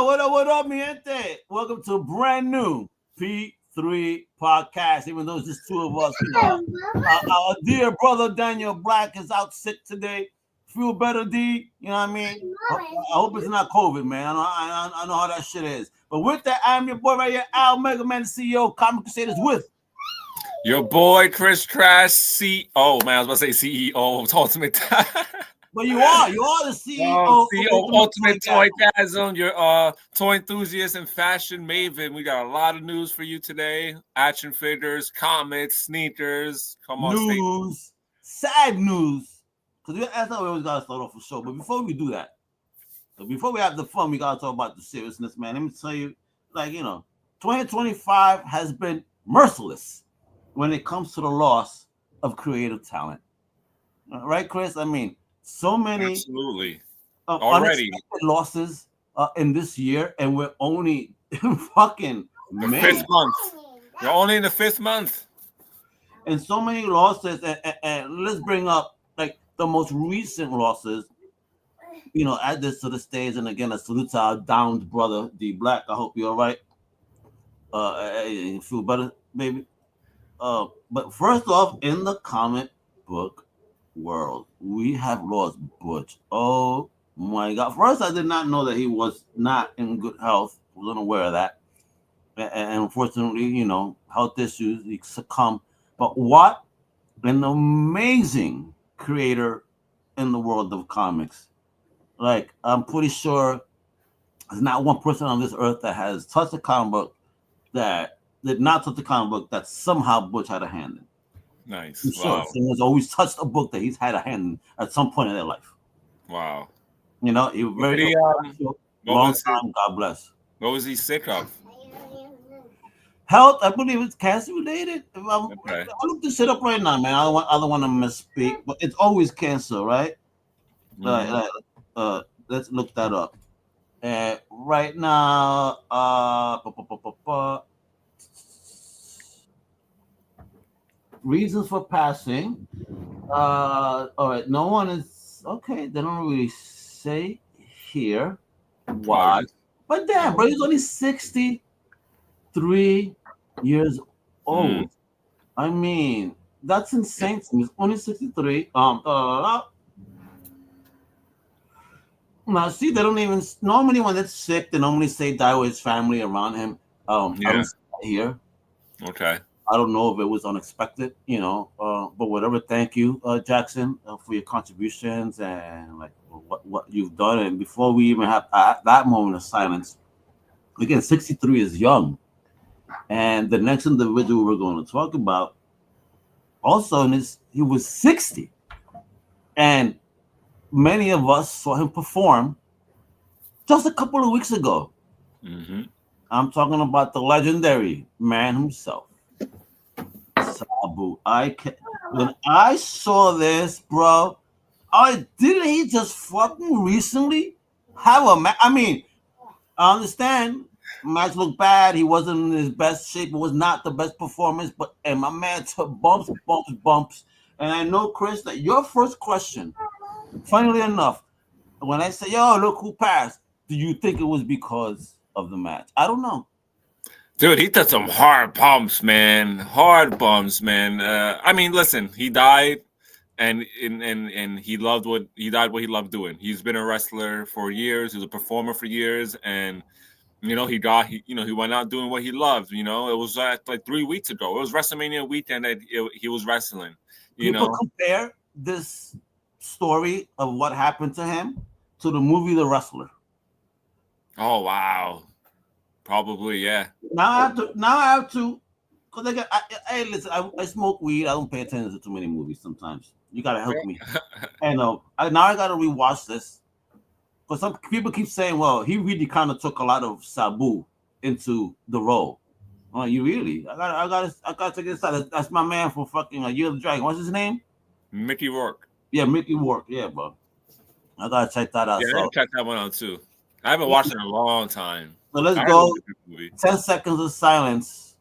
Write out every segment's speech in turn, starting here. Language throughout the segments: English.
What up, mi gente? Welcome to a brand new P3 podcast. Even though it's just two of us, our dear brother Daniel Black is out sick today. Feel better, D. You know what I mean? I hope it's not COVID, man. I know how that shit is. But with that, I'm your boy right here, Al Mega Man, the CEO of Comic Crusaders with your boy Chris Trash Oh man, I was about to say CEO of Ultimate. But you are the CEO CEO of Ultimate Toygasm, your toy enthusiast and fashion maven. We got a lot of news for you today. Action figures, comics, sneakers. Come on, news, sad news. Because that's how we always gotta start off the show. But before we do that, before we have the fun, we gotta talk about the seriousness, man. Let me tell you, 2025 has been merciless when it comes to the loss of creative talent. Right, Chris? I mean, so many absolutely unexpected losses in this year, and we're only fucking the fifth month. We're only in the fifth month, and so many losses. And let's bring up like the most recent losses. Add this to the stage, and again, a salute to our downed brother, D Black. I hope you're all right. You feel better, baby. But first off, in the comic book world, we have lost Butch. Oh my God! First, I did not know that he was not in good health. I was unaware of that, and unfortunately, health issues. He succumbed. But what an amazing creator in the world of comics! Like, I'm pretty sure there's not one person on this earth that has touched a comic book that did not touch a comic book that somehow Butch had a hand in. Nice. I'm sure someone's always touched a book that he's had a hand in at some point in their life. Wow. He was very long time. God bless. What was he sick of? Health, I believe it's cancer related. I look this shit up right now, man. I don't want to misspeak, but it's always cancer, right? Mm-hmm. Let's look that up. Right now, reasons for passing. All right, no one is okay. They don't really say here why, but damn, bro, he's only 63 years old. I mean, that's insane to me. He's only 63. Now, see, they don't even normally when it's sick, they normally say die with his family around him. I don't see that here. Okay. I don't know if it was unexpected, but whatever. Thank you, Jackson, for your contributions and like what you've done. And before we even have that moment of silence, again, 63 is young, and the next individual we're going to talk about also he was 60, and many of us saw him perform just a couple of weeks ago. Mm-hmm. I'm talking about the legendary man himself, Sabu. When I saw this, bro, didn't he just fucking recently have a match? I mean, I understand match looked bad. He wasn't in his best shape. It was not the best performance, and my man took bumps. And I know, Chris, that your first question, funnily enough, when I say, yo, look who passed, do you think it was because of the match? I don't know. Dude, he took some hard bumps, man. I mean, listen, he died, and he loved what he loved doing. He's been a wrestler for years. He was a performer for years, and he went out doing what he loved. It was like 3 weeks ago. It was WrestleMania weekend that he was wrestling. People compare this story of what happened to him to the movie The Wrestler. Oh wow. Probably, yeah. Now I have to, because hey, listen, I smoke weed. I don't pay attention to too many movies sometimes. You gotta help me. And now I gotta rewatch this, because some people keep saying, well, he really kind of took a lot of Sabu into the role. Oh, you really? I gotta take this out. That's my man from fucking Year of the Dragon. What's his name? Mickey Rourke. Yeah, Mickey Rourke. Yeah, bro. I gotta check that out. Yeah, I gotta check that one out too. I haven't watched it in a long time. So let's go 10 seconds of silence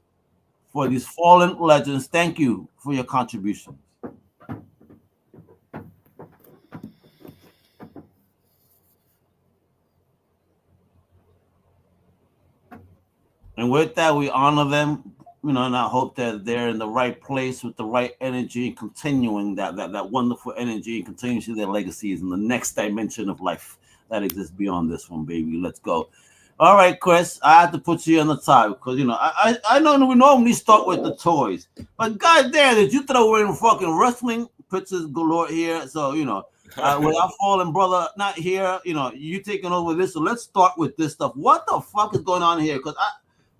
for these fallen legends. Thank you for your contributions. And with that, we honor them, and I hope that they're in the right place with the right energy and continuing that wonderful energy and continuing to see their legacies in the next dimension of life that exists beyond this one, baby. Let's go. All right, Chris, I have to put you on the top because I know we normally start with the toys, but goddamn, did you throw in fucking wrestling pictures galore here? So with our fallen brother not here, you taking over this. So let's start with this stuff. What the fuck is going on here? Because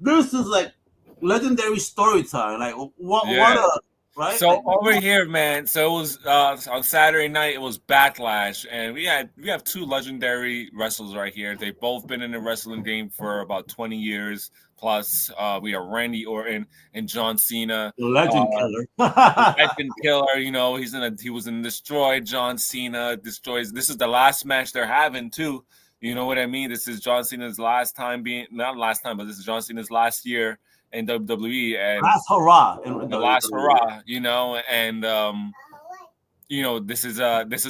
this is like legendary storytelling. Like what a right. So like, over here, man. So it was on Saturday night. It was Backlash, and we have two legendary wrestlers right here. They've both been in the wrestling game for about 20 years plus. We have Randy Orton and John Cena, legend killer. legend killer. He was in Destroy. John Cena destroys. This is the last match they're having too. You know what I mean? This is John Cena's last time not last time, but this is John Cena's last year in WWE, and last hurrah, the last hurrah, and this is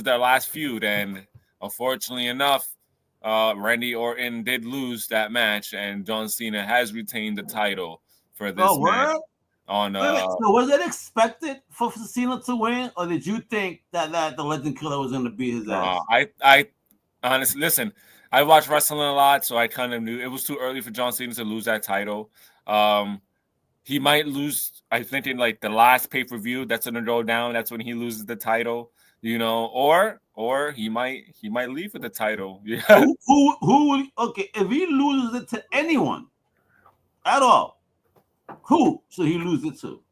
their last feud, and unfortunately enough, Randy Orton did lose that match, and John Cena has retained the title for this match. So was it expected for Cena to win, or did you think that the Legend Killer was going to beat his ass? I honestly listen. I watch wrestling a lot, so I kind of knew it was too early for John Cena to lose that title. He might lose, I think, in like the last pay-per-view. That's gonna go down. That's when he loses the title, or he might leave with the title. Yeah. Who will? Okay, if he loses it to anyone at all, who should he lose it to?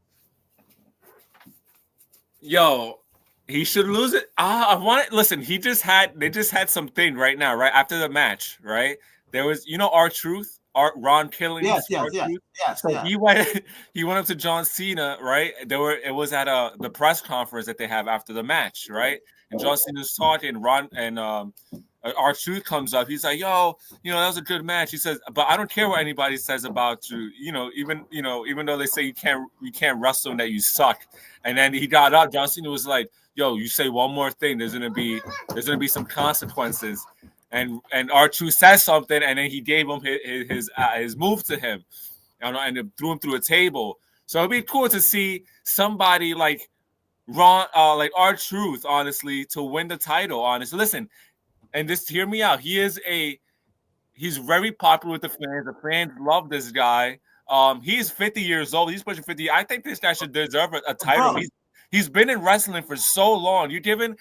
Yo, he should lose it. I want it. Listen, they just had something right now, right after the match, right? There was, R-Truth, Ron Killings. Yes. So he went up to John Cena, right? It was at the press conference that they have after the match, right? And John Cena's talking, Ron and R-Truth comes up. He's like, "Yo, that was a good match." He says, "But I don't care what anybody says about you. Even though they say you can't wrestle and that you suck." And then he got up. John Cena was like, "Yo, you say one more thing, there's gonna be some consequences." And R-Truth says something, and then he gave him his move to him, and threw him through a table. So it'd be cool to see somebody like like R-Truth, honestly, to win the title. Honestly, listen, and just hear me out. He's very popular with the fans. The fans love this guy. He's 50 years old. He's pushing 50. I think this guy should deserve a title. He's been in wrestling for so long. You're giving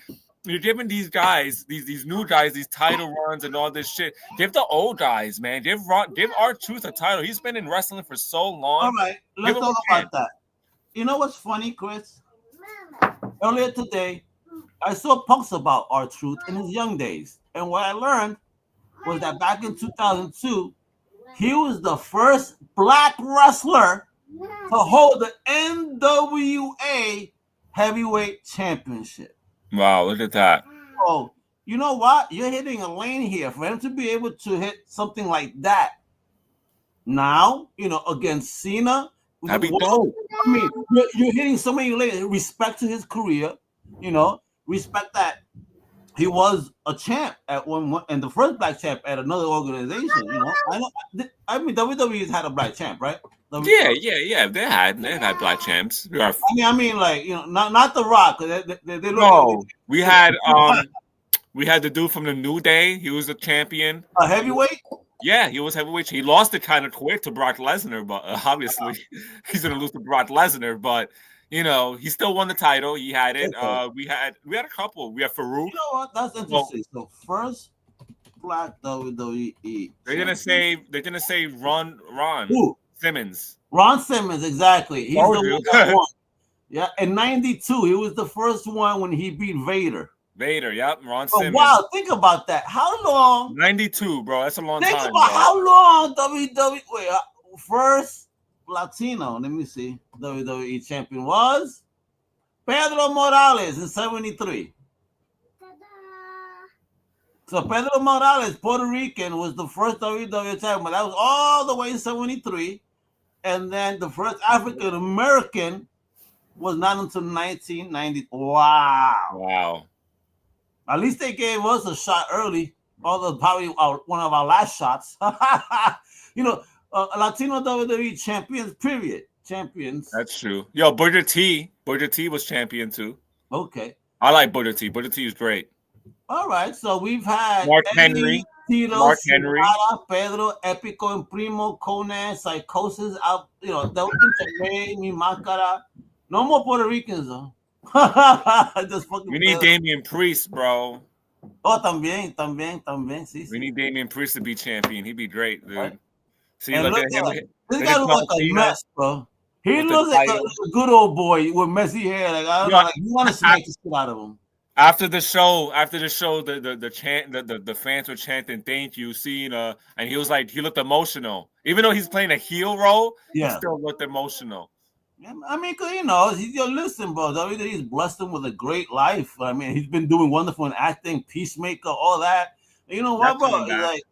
these guys, these new guys, these title runs and all this shit. Give the old guys, man. Give R-Truth a title. He's been in wrestling for so long. All right, let's talk about that. You know what's funny, Chris? Earlier today, I saw posts about R-Truth in his young days. And what I learned was that back in 2002, he was the first black wrestler to hold the NWA Heavyweight Championship. Wow, look at that. Oh, you know what? You're hitting a lane here. For him to be able to hit something like that now, against Cena. That'd be dope. I mean, you're hitting so many lanes. Respect to his career, respect that he was a champ at one and the first black champ at another organization. I mean, WWE's had a black champ, right? Yeah. They had black champs. I mean, like not The Rock. They no, we had the dude from the New Day. He was a champion. A heavyweight. Yeah, he was heavyweight. He lost it kind of quick to Brock Lesnar, but obviously he's gonna lose to Brock Lesnar. But he still won the title. He had it. Okay. We had a couple. We have Farouk. You know what? That's interesting. So first black WWE. They're gonna say Ron Simmons. Ron Simmons, exactly. He's the one that won. Yeah, in '92, he was the first one when he beat Vader. Yep, Ron Simmons. Wow, think about that. How long? 92, bro. That's a long time. Think about how long WWE first Latino. Let me see. WWE champion was Pedro Morales in '73. So Pedro Morales, Puerto Rican, was the first WWE champion. That was all the way in '73, and then the first African American was not until 1990. Wow. At least they gave us a shot early. Although probably one of our last shots. Latino WWE champions. Period. Champions. That's true. Yo, Booker T was champion too. Okay. I like Booker T. Booker T is great. All right. So we've had Mark Eddie, Henry. Tito, Mark Henry. Sonata, Pedro, Epico, and Primo, Conan, Psychosis. Out. You know, Monterrey, Mi Máscara. No more Puerto Ricans though. Just fucking. We need Damian Priest, bro. Oh, también. Sí, We sí. need Damian Priest to be champion. He'd be great, dude. Right. See, And look look at him. at this guy looks like a mess, bro. He With the looks like title. a good old boy with messy hair. Like I don't know, like you want to smack the shit out of him. After the show, the fans were chanting "Thank you, Cena," and he was like, he looked emotional, even though he's playing a heel role. Yeah. He still looked emotional. Yeah, I mean, cause you know, listen, bro. WWE's blessed him with a great life. I mean, he's been doing wonderful in acting, Peacemaker, all that. You know what, bro? He's like,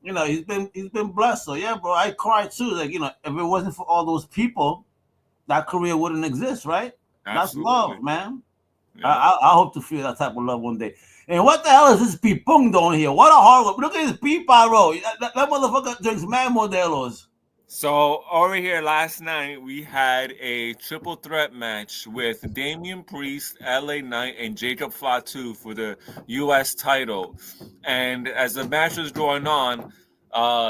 you know, he's been blessed. So yeah, bro, I cried too. Like, you know, if it wasn't for all those people, that career wouldn't exist, right? Absolutely. That's love, man. Yeah. I hope to feel that type of love one day. And what the hell is this Pipung doing here? What a horror! Look at this Piparo. That motherfucker drinks mad Modelos. So over here last night we had a triple threat match with Damian Priest, LA Knight, and Jacob Fatu for the U.S. title. And as the match was going on,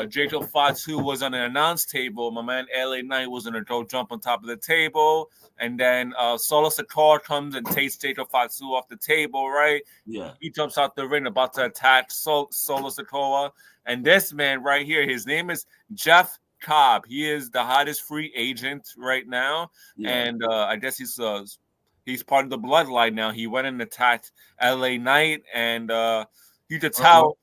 Jacob Fatu was on an announce table. My man LA Knight was going to jump on top of the table. And then Solo Sikoa comes and takes Jacob Fatu off the table, right? Yeah. He jumps out the ring about to attack Solo Sikoa. And this man right here, his name is Jeff Cobb. He is the hottest free agent right now. Yeah. And I guess he's part of the bloodline now. He went and attacked LA Knight. And you could tell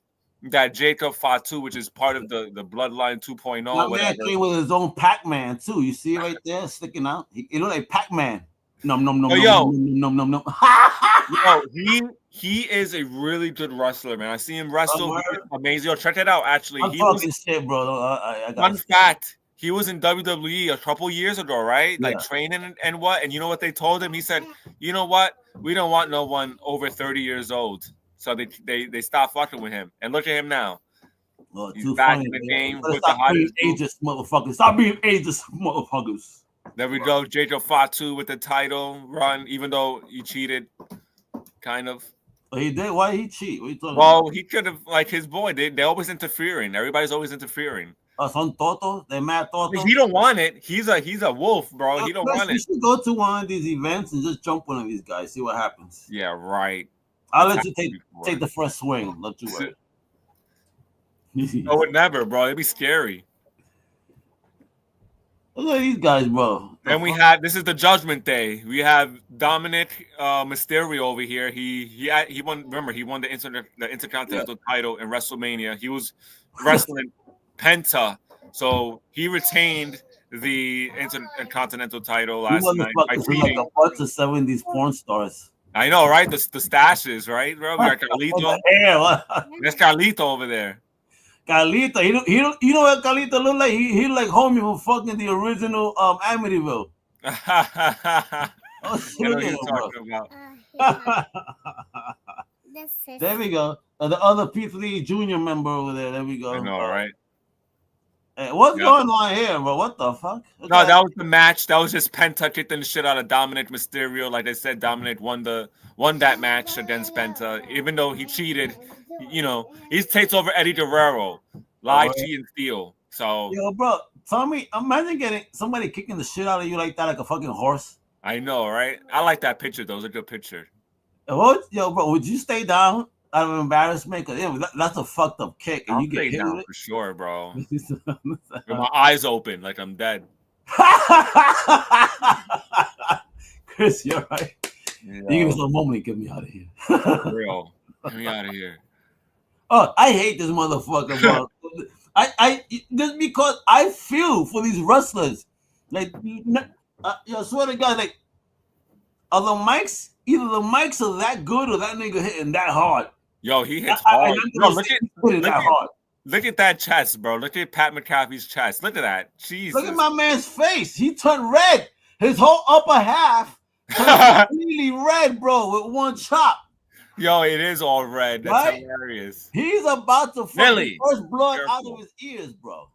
that Jacob Fatu, which is part of the bloodline 2.0. That man came with his own Pac-Man too. You see right there sticking out. He looked like Pac-Man. Nom. Yo, he is a really good wrestler, man. I see him wrestle. Amazing. Yo, check it out. Actually, I'm talking shit, bro. Fun fact: he was in WWE a couple years ago, right? Yeah. Like training and what? And you know what they told him? He said, "You know what? We don't want no one over 30 years old." So they stopped fucking with him. And look at him now. Oh, he's back in the game with the hottest ageist motherfuckers. Stop being ageist motherfuckers. There we go. Jacob Fatu with the title run, even though he cheated, kind of. Oh, he did? Why did he cheat? What are you talking about? He could have, like his boy. They're always interfering. Everybody's always interfering. Son Toto? They're mad Toto? He don't want it. He's a wolf, bro. He don't want it. You should go to one of these events and just jump one of these guys. See what happens. Yeah, right. I'll let you take the first swing. Let you worry. No, it never, bro. It'd be scary. Look at these guys, bro. And this is the Judgment Day. We have Dominic Mysterio over here. He won. Remember, he won the Intercontinental title in WrestleMania. He was wrestling Penta, so he retained the Intercontinental title last night. Like a bunch of 70s porn stars. I know, right? The stashes, right, bro? We got Carlito. There's Carlito over there. Carlito, you know what Carlito look like? He like homie from fucking the original Amityville. Oh shit, look at him, bro. There we go. The other P3 Junior member over there. There we go. I know, right? Hey, what's going on here, bro? What the fuck? No, that was the match. That was just Penta kicking the shit out of Dominic Mysterio. Like I said, Dominic won that match against Penta, even though he cheated. You know, he takes over Eddie Guerrero, live G and Steel. So, yo, bro, tell me, imagine getting somebody kicking the shit out of you like that, like a fucking horse. I know, right? I like that picture, though. It's a good picture. Yo, bro, would you stay down out of embarrassment? Because that's a fucked up kick. And I'll you get stay down with for sure, bro. With my eyes open, like I'm dead. Chris, you're right. You give me some moment, get me out of here. For real. Get me out of here. Oh, I hate this motherfucker, bro. I just because I feel for these wrestlers. Like, I swear to God, like, are the mics, either the mics are that good or that nigga hitting that hard. Yo, he hits hard. Look at that chest, bro. Look at Pat McAfee's chest. Look at that. Jesus. Look at my man's face. He turned red. His whole upper half turned completely red, bro, with one chop. Yo, it is all red. That's hilarious. He's about to fucking first blood out of his ears, bro.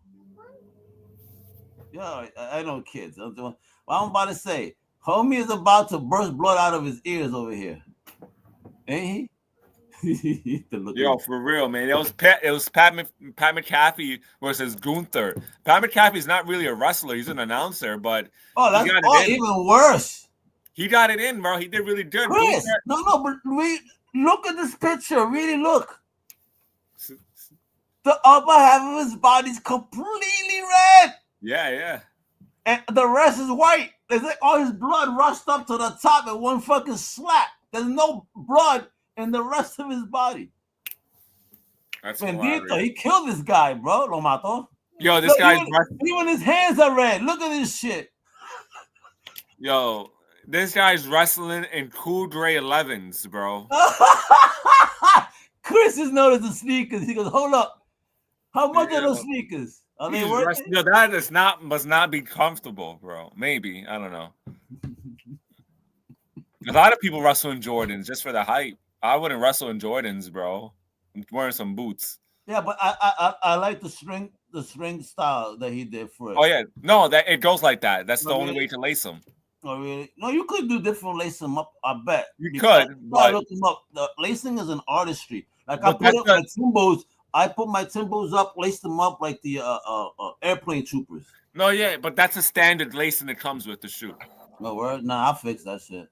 Yeah, I know kids. Well, I'm about to say, homie is about to burst blood out of his ears over here, ain't he? The look Yo, of for real, man. Pat McAfee versus Gunther. Pat McAfee's not really a wrestler; he's an announcer, but oh, he that's got it oh in. even worse. He got it in, bro. He did really good. Chris, Gunther. no, but look at this picture. Really look. The upper half of his body's completely red, Yeah, yeah. and the rest is white. It's like all his blood rushed up to the top in one fucking slap. There's no blood in the rest of his body. That's Bendito, hilarious. he killed this guy, bro. Lo mató. Yo, this Look, guy's even his hands are red. Look at this shit. yo, this guy's wrestling in Cool Dre 11s, bro. Chris is noticing the sneakers. He goes, hold up. How much are those sneakers? Are they worth it? Yo, that is not must not be comfortable, bro. Maybe I don't know. A lot of people wrestle in Jordans just for the hype. I wouldn't wrestle in Jordans, bro. I'm wearing some boots. Yeah, but I like the string style that he did for it. Oh yeah, no, that it goes like that. That's the Oh, only really? way to lace them. Oh really? No, you could do different lace them up. I bet You because could, I but look them up. The lacing is an artistry. Like I but put that's up my Timbos. I put my Timbos up, lace them up like the airplane troopers. no, yeah, but that's a standard lacing that comes with the shoe. No word. Nah, I fixed that shit.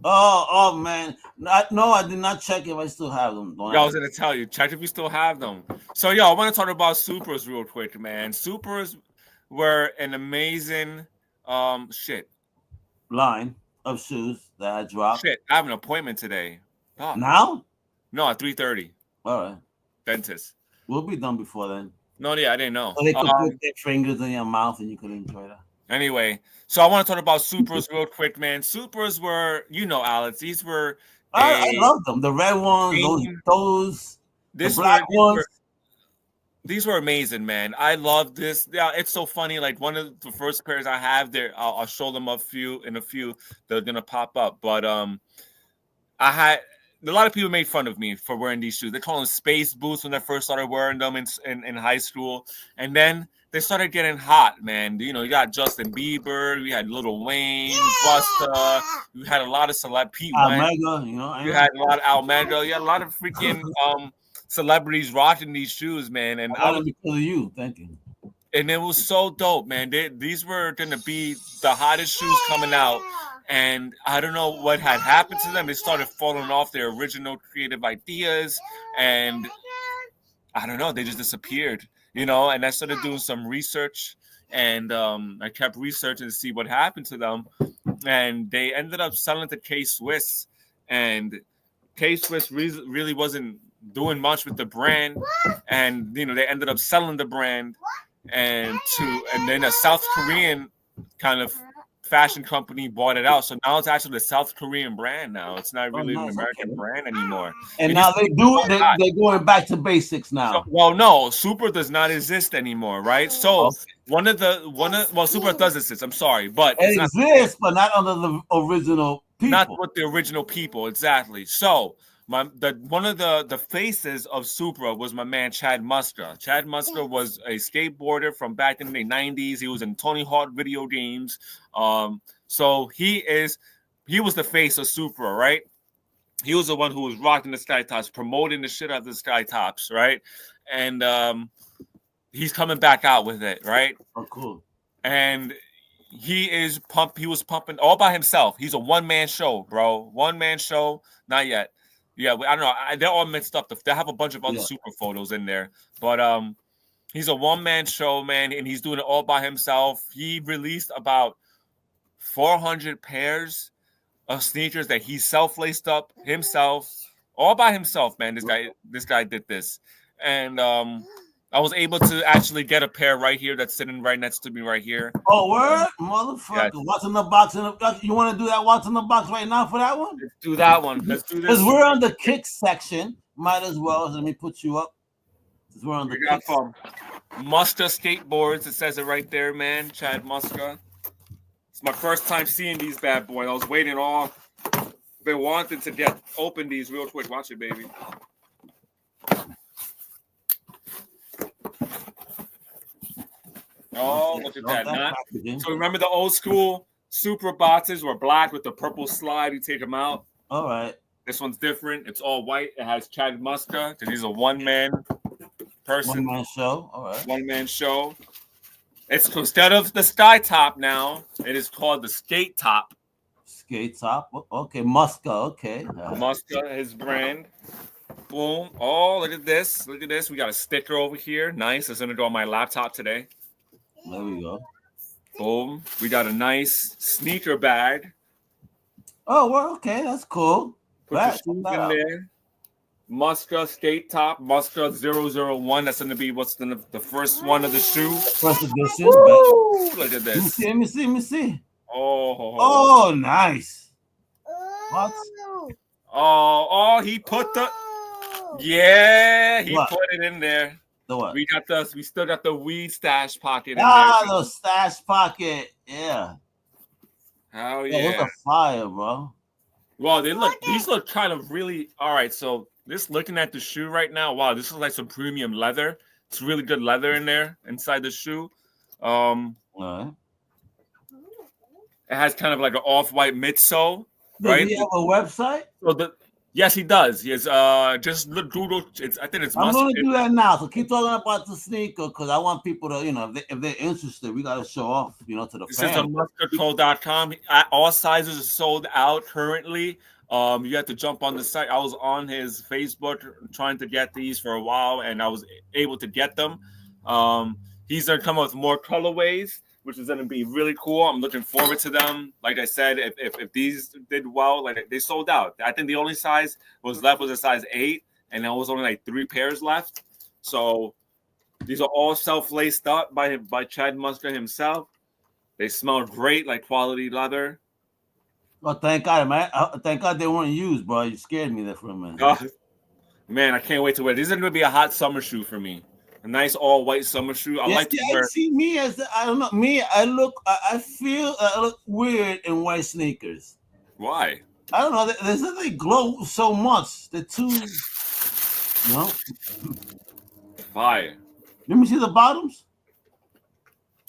Oh man. No, I did not check if I still have them. Yo, I was gonna tell you, check if you still have them. So, yo, I want to talk about Supers real quick, man. Supers were an amazing shit. Line of shoes that I dropped. Shit, I have an appointment today. Oh, Now? no, at 3:30. All right. Dentist. We'll be done before then. No, yeah, I didn't know. So they could put their fingers in your mouth and you could enjoy that. Anyway, so I want to talk about Supers real quick, man. Supers were, you know, Alex, these were I love them. The red ones, those the black ones. These were amazing, man. I love this. Yeah, it's so funny. Like one of the first pairs I have there, I'll show them a few. They're gonna pop up. But I had a lot of people made fun of me for wearing these shoes. They call them space boots when I first started wearing them in high school, and then they started getting hot, man. You know, you got Justin Bieber, you had Lil Wayne, Busta, you had a lot of Pete Wentz, you had a lot of Almega, you had a lot of freaking celebrities rocking these shoes, man. And I was because of you, thank you. And it was so dope, man. These were gonna be the hottest shoes coming out. And I don't know what had happened to them. They started falling off their original creative ideas. And I don't know, they just disappeared, you know. And I started doing some research. And I kept researching to see what happened to them. And they ended up selling to K-Swiss. And K-Swiss really wasn't doing much with the brand. And, you know, they ended up selling the brand. And then a South Korean kind of fashion company bought it out, so now it's actually the South Korean brand. Now it's not really an American brand anymore. And now they're going back to basics now. So, well, no, Super does not exist anymore, right? So Super does exist. I'm sorry, but it exists, but not under the original people. Not with the original people, exactly. So. One of the faces of Supra was my man Chad Muska. Chad Muska was a skateboarder from back in the 90s. He was in Tony Hawk video games. So he was the face of Supra, right? He was the one who was rocking the sky tops, promoting the shit out of the sky tops, right? And he's coming back out with it, right? Oh, cool. And he was pumping all by himself. He's a one-man show, bro. One-man show, not yet. Yeah, I don't know. They're all mixed up. They have a bunch of other Super photos in there. But he's a one-man show, man, and he's doing it all by himself. He released about 400 pairs of sneakers that he self-laced up himself, all by himself, man. This guy did this. And I was able to actually get a pair right here that's sitting right next to me right here. Oh, word? Motherfucker. Yes. What's in the box? You want to do that what's in the box right now for that one? Let's do that one. Let's do this. Because we're on the kick section. Might as well. Let me put you up. We're on the kick. Muska Skateboards. It says it right there, man. Chad Muska. It's my first time seeing these bad boys. I was waiting all. Been wanting to open these real quick. Watch it, baby. Oh, Okay. look at Love that. that packaging. So remember the old school super boxes were black with the purple slide. You take them out. All right. This one's different. It's all white. It has Chad Muska because he's a one-man person, One-man show. All right. one-man show. It's instead of the sky top now, it is called the skate top. Skate top. Okay. Muska. Okay. Muska, his brand. Boom. Oh, look at this. Look at this. We got a sticker over here. Nice. It's going to go on my laptop today. There we go. Boom. We got a nice sneaker bag. Oh, well, okay. That's cool. Put your shoes in there. Muska skate top. Muska 001. That's going to be what's the first one of the shoe. First edition. Woo! Look at this. Let me see. Oh, nice. What? Oh, he put the. Yeah, he What? put it in there. The what? We still got the weed stash pocket in there. The stash pocket. Yeah. Oh Yeah, yeah. those are fire, bro. Well, these look kind of really all right. So this looking at the shoe right now, wow, this is like some premium leather. It's really good leather in there inside the shoe. All right. It has kind of like an off-white midsole, Does right? he have a website? So yes, he does. He has just look Google. I think it's. I'm going to do that now. So keep talking about the sneaker because I want people to, if they're interested, we got to show off, to the This is fans. muskcontrol.com. All sizes are sold out currently. You have to jump on the site. I was on his Facebook trying to get these for a while, and I was able to get them. He's going to come up with more colorways, which is going to be really cool. I'm looking forward to them. Like I said, if these did well, like they sold out. I think the only size was left was a size 8, and there was only like 3 pairs left. So these are all self-laced up by Chad Muska himself. They smell great, like quality leather. Well, thank God, man. Thank God they weren't used, bro. You scared me there for a minute. Man, I can't wait to wear. These are going to be a hot summer shoe for me. A nice all white summer shoe. I like to wear. See me as I don't know. Me, I feel I look weird in white sneakers. Why? I don't know. They glow so much. They're too, Fire. Let me see the bottoms.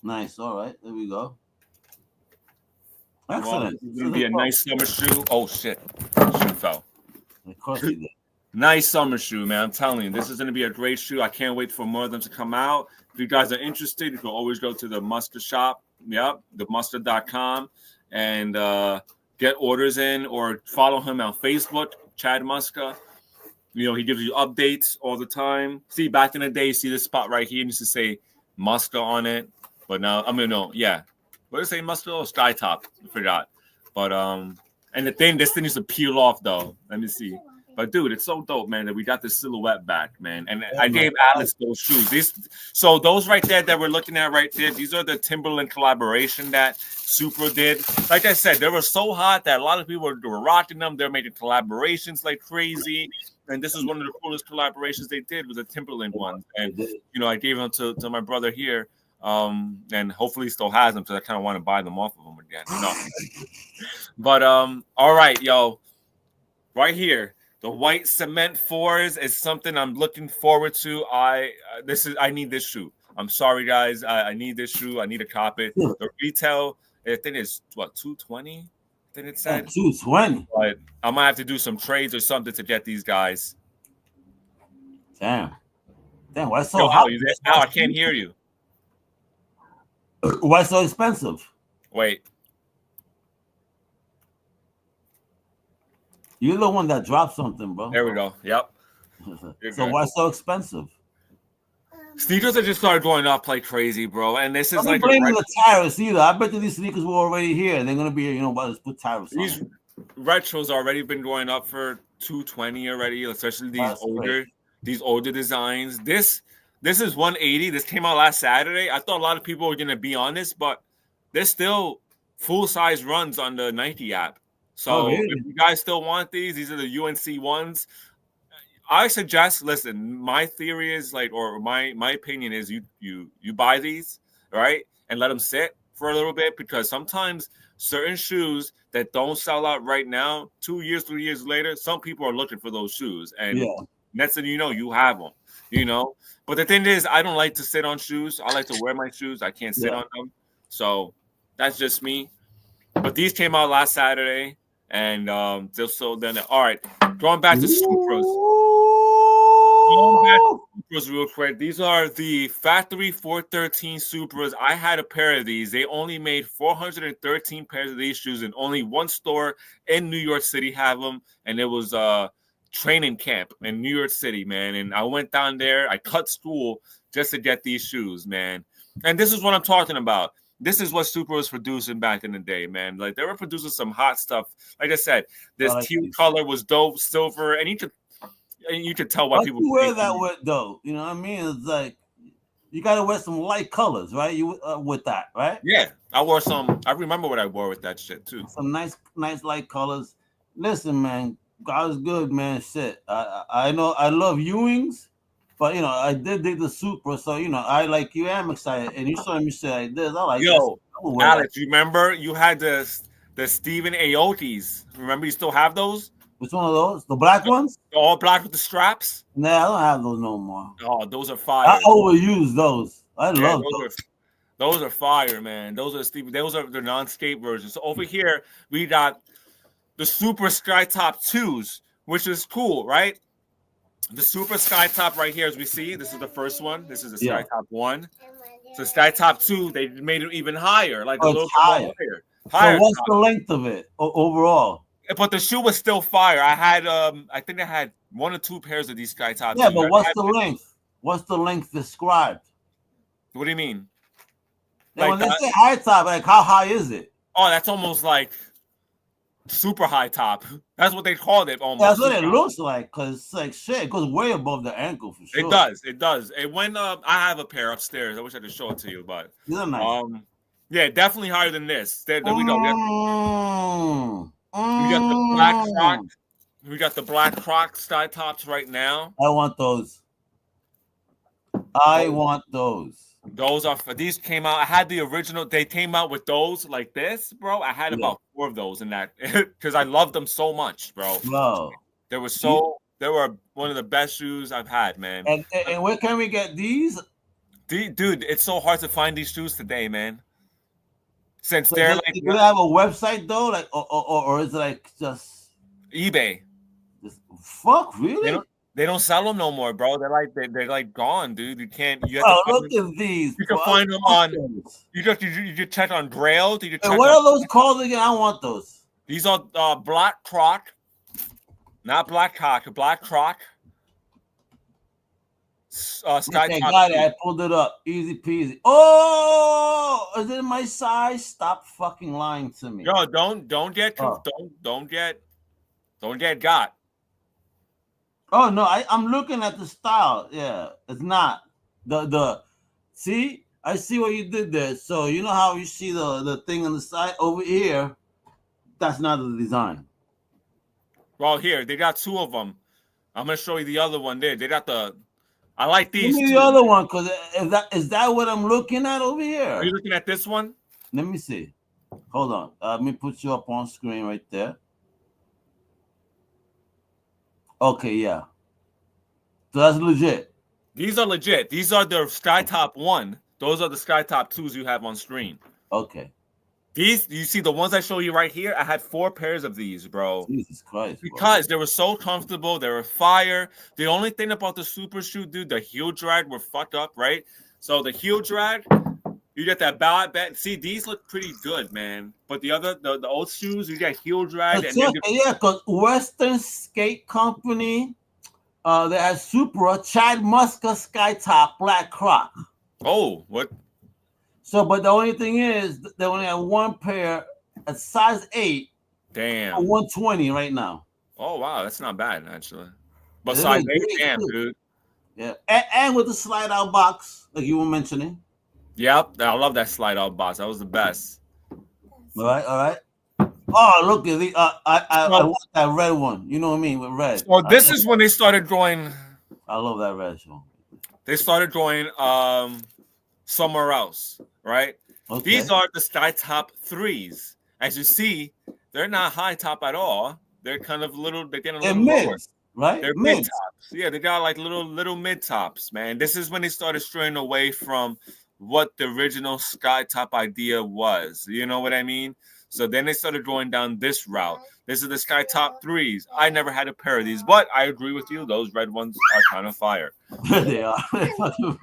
Nice. All right. There we go. Excellent. Well, it's going to be a nice summer shoe. Oh, shit. Shoe fell. Of course he did. Nice summer shoe, man. I'm telling you, this is going to be a great shoe. I can't wait for more of them to come out. If you guys are interested, you can always go to the Muska shop. Yep, themuska.com and get orders in or follow him on Facebook, Chad Muska. He gives you updates all the time. See, back in the day, you see this spot right here. It used to say Muska on it. But now, yeah. What did it say, Muska or Sky Top? I forgot. But, and this thing used to peel off, though. Let me see. But dude, it's so dope, man, that we got this silhouette back, man. And I gave Alice those shoes. So those right there that we're looking at right there, these are the Timberland collaboration that Super did. Like I said, they were so hot that a lot of people were rocking them. They're making collaborations like crazy. And this is one of the coolest collaborations they did with the Timberland one. And I gave them to my brother here. And hopefully he still has them because I kind of want to buy them off of him again. But all right, yo, right here. The white cement 4s is something I'm looking forward to. I need this shoe. I'm sorry, guys. I need this shoe. I need to cop it. The retail, I think it's what, $220? I think it said $220. But I might have to do some trades or something to get these guys. Damn, why so hot? Now I can't hear you. Why so expensive? Wait. You're the one that dropped something, bro. There we go. Yep. So why so expensive? Sneakers are just started going up like crazy, bro. And this is I'm like blaming the tariffs either. I bet you these sneakers were already here, and they're gonna be, let's put tariffs on. These retros already been going up for $220 already, especially these older designs. This is $180. This came out last Saturday. I thought a lot of people were gonna be on this, but there's still full size runs on the Nike app. So if you guys still want these are the UNC ones. I suggest, listen, my theory is or my opinion is you buy these, right? And let them sit for a little bit because sometimes certain shoes that don't sell out right now, 2 years, 3 years later, some people are looking for those shoes. And Next thing you know, you have them. You know, but the thing is, I don't like to sit on shoes. I like to wear my shoes. I can't sit on them. So that's just me. But these came out last Saturday, and just so then. All right, going back to Supras. Going back to Supras real quick. These are the Factory 413 Supras. I had a pair of these. They only made 413 pairs of these shoes, and only one store in New York City have them, and it was training camp in New York City, man. And I went down there. I cut school just to get these shoes, man. And this is what I'm talking about. This is what Super was producing back in the day, man. Like they were producing some hot stuff. Like I said, this teal color was dope, silver, and you could tell why people wear that with though. You know what I mean? It's like you got to wear some light colors, right? You with that, right? Yeah, I wore some. I remember what I wore with that shit too. Some nice light colors. Listen, man. God is good, man. Shit. I know I love Ewings, but you know, I did dig the Supra, so you know, I like you am excited. And you saw me say like this. I like Alex, you remember you had the Stephen Aoki's. Remember you still have those? Which one of those? The black ones? All black with the straps? Nah, I don't have those no more. Oh, those are fire. I overuse those. I love those. Those are fire, man. Those are Stephen. Those are the non-skate versions. So over here we got the Super Sky Top 2s, which is cool, right? The Super Sky Top right here, as we see, this is the first one. This is the Sky Top 1. So Sky Top 2, they made it even higher, like a little higher. Higher. So what's the length of it overall? But the shoe was still fire. I had, I think I had 1 or 2 pairs of these Sky Top 2s. Yeah, but what's the length? What's the length described? What do you mean? Yeah, like when they say high top, like how high is it? Oh, that's almost like super high top. That's what they called it almost. That's what it looks like, because it's like shit. It goes way above the ankle for sure. It does. It went up. I have a pair upstairs. I wish I could show it to you, but nice. Yeah, definitely higher than this. There we go. We got the black Croc. We got the black Croc Sky Tops right now. I want those. I want those. Those are these came out. I had the original. They came out with those like this, bro. I had about 4 of those in that because I loved them so much, bro. Bro, they were one of the best shoes I've had, man. And where can we get these? Dude, it's so hard to find these shoes today, man. Since so they're like, do they have a website though, like or is it like just eBay? Fuck, really? They don't sell them no more, bro. They're like gone, dude. You can't. You have to look at these. You can find them on. You just check on Grail. What are those called again? I want those. These are Black Croc, not Black Cock. Black Croc. Sky okay, got it. I pulled it up. Easy peasy. Oh, is it my size? Stop fucking lying to me. Yo, don't get got. Oh no, I'm looking at the style. Yeah, it's not the. See, I see what you did there. So you know how you see the thing on the side over here. That's not the design. Well, here they got 2 of them. I'm gonna show you the other one there. They got the. I like these. Give me the other one, because is that what I'm looking at over here? Are you looking at this one? Let me see. Hold on. Let me put you up on screen right there. Okay, yeah. So that's legit. These are legit. These are the Sky Top 1. Those are the Sky Top 2s you have on screen. Okay. These, you see the ones I show you right here? I had 4 pairs of these, bro. Jesus Christ. Because they were so comfortable. They were fire. The only thing about the Super Shoe, dude, the heel drag were fucked up, right? So the heel drag, you get that bad. See, these look pretty good, man. But the old shoes, you get heel drag. Yeah, because Western Skate Company, they had Supra, Chad Muska Sky Top, Black Croc. Oh, what? So, but the only thing is, they only have 1 pair at size 8. Damn. 120 right now. Oh, wow. That's not bad, actually. But size 8, damn, dude. Yeah. And with the slide out box, like you were mentioning. Yep. I love that slide out box. That was the best. All right. Oh, look at the I want that red one. You know what I mean? With red. Well, this is when they started drawing. I love that red show. They started drawing somewhere else, right? Okay. These are the Sky Top 3s. As you see, they're not high top at all. They're kind of little. They're getting a little lower. right? They're mid Mids. tops. Yeah, they got like little mid tops, man. This is when they started straying away from what the original sky top idea was. You know what I mean? So then they started going down this route. This is the sky top threes. I never had a pair of these, but I agree with you. Those red ones are kind of fire. They are.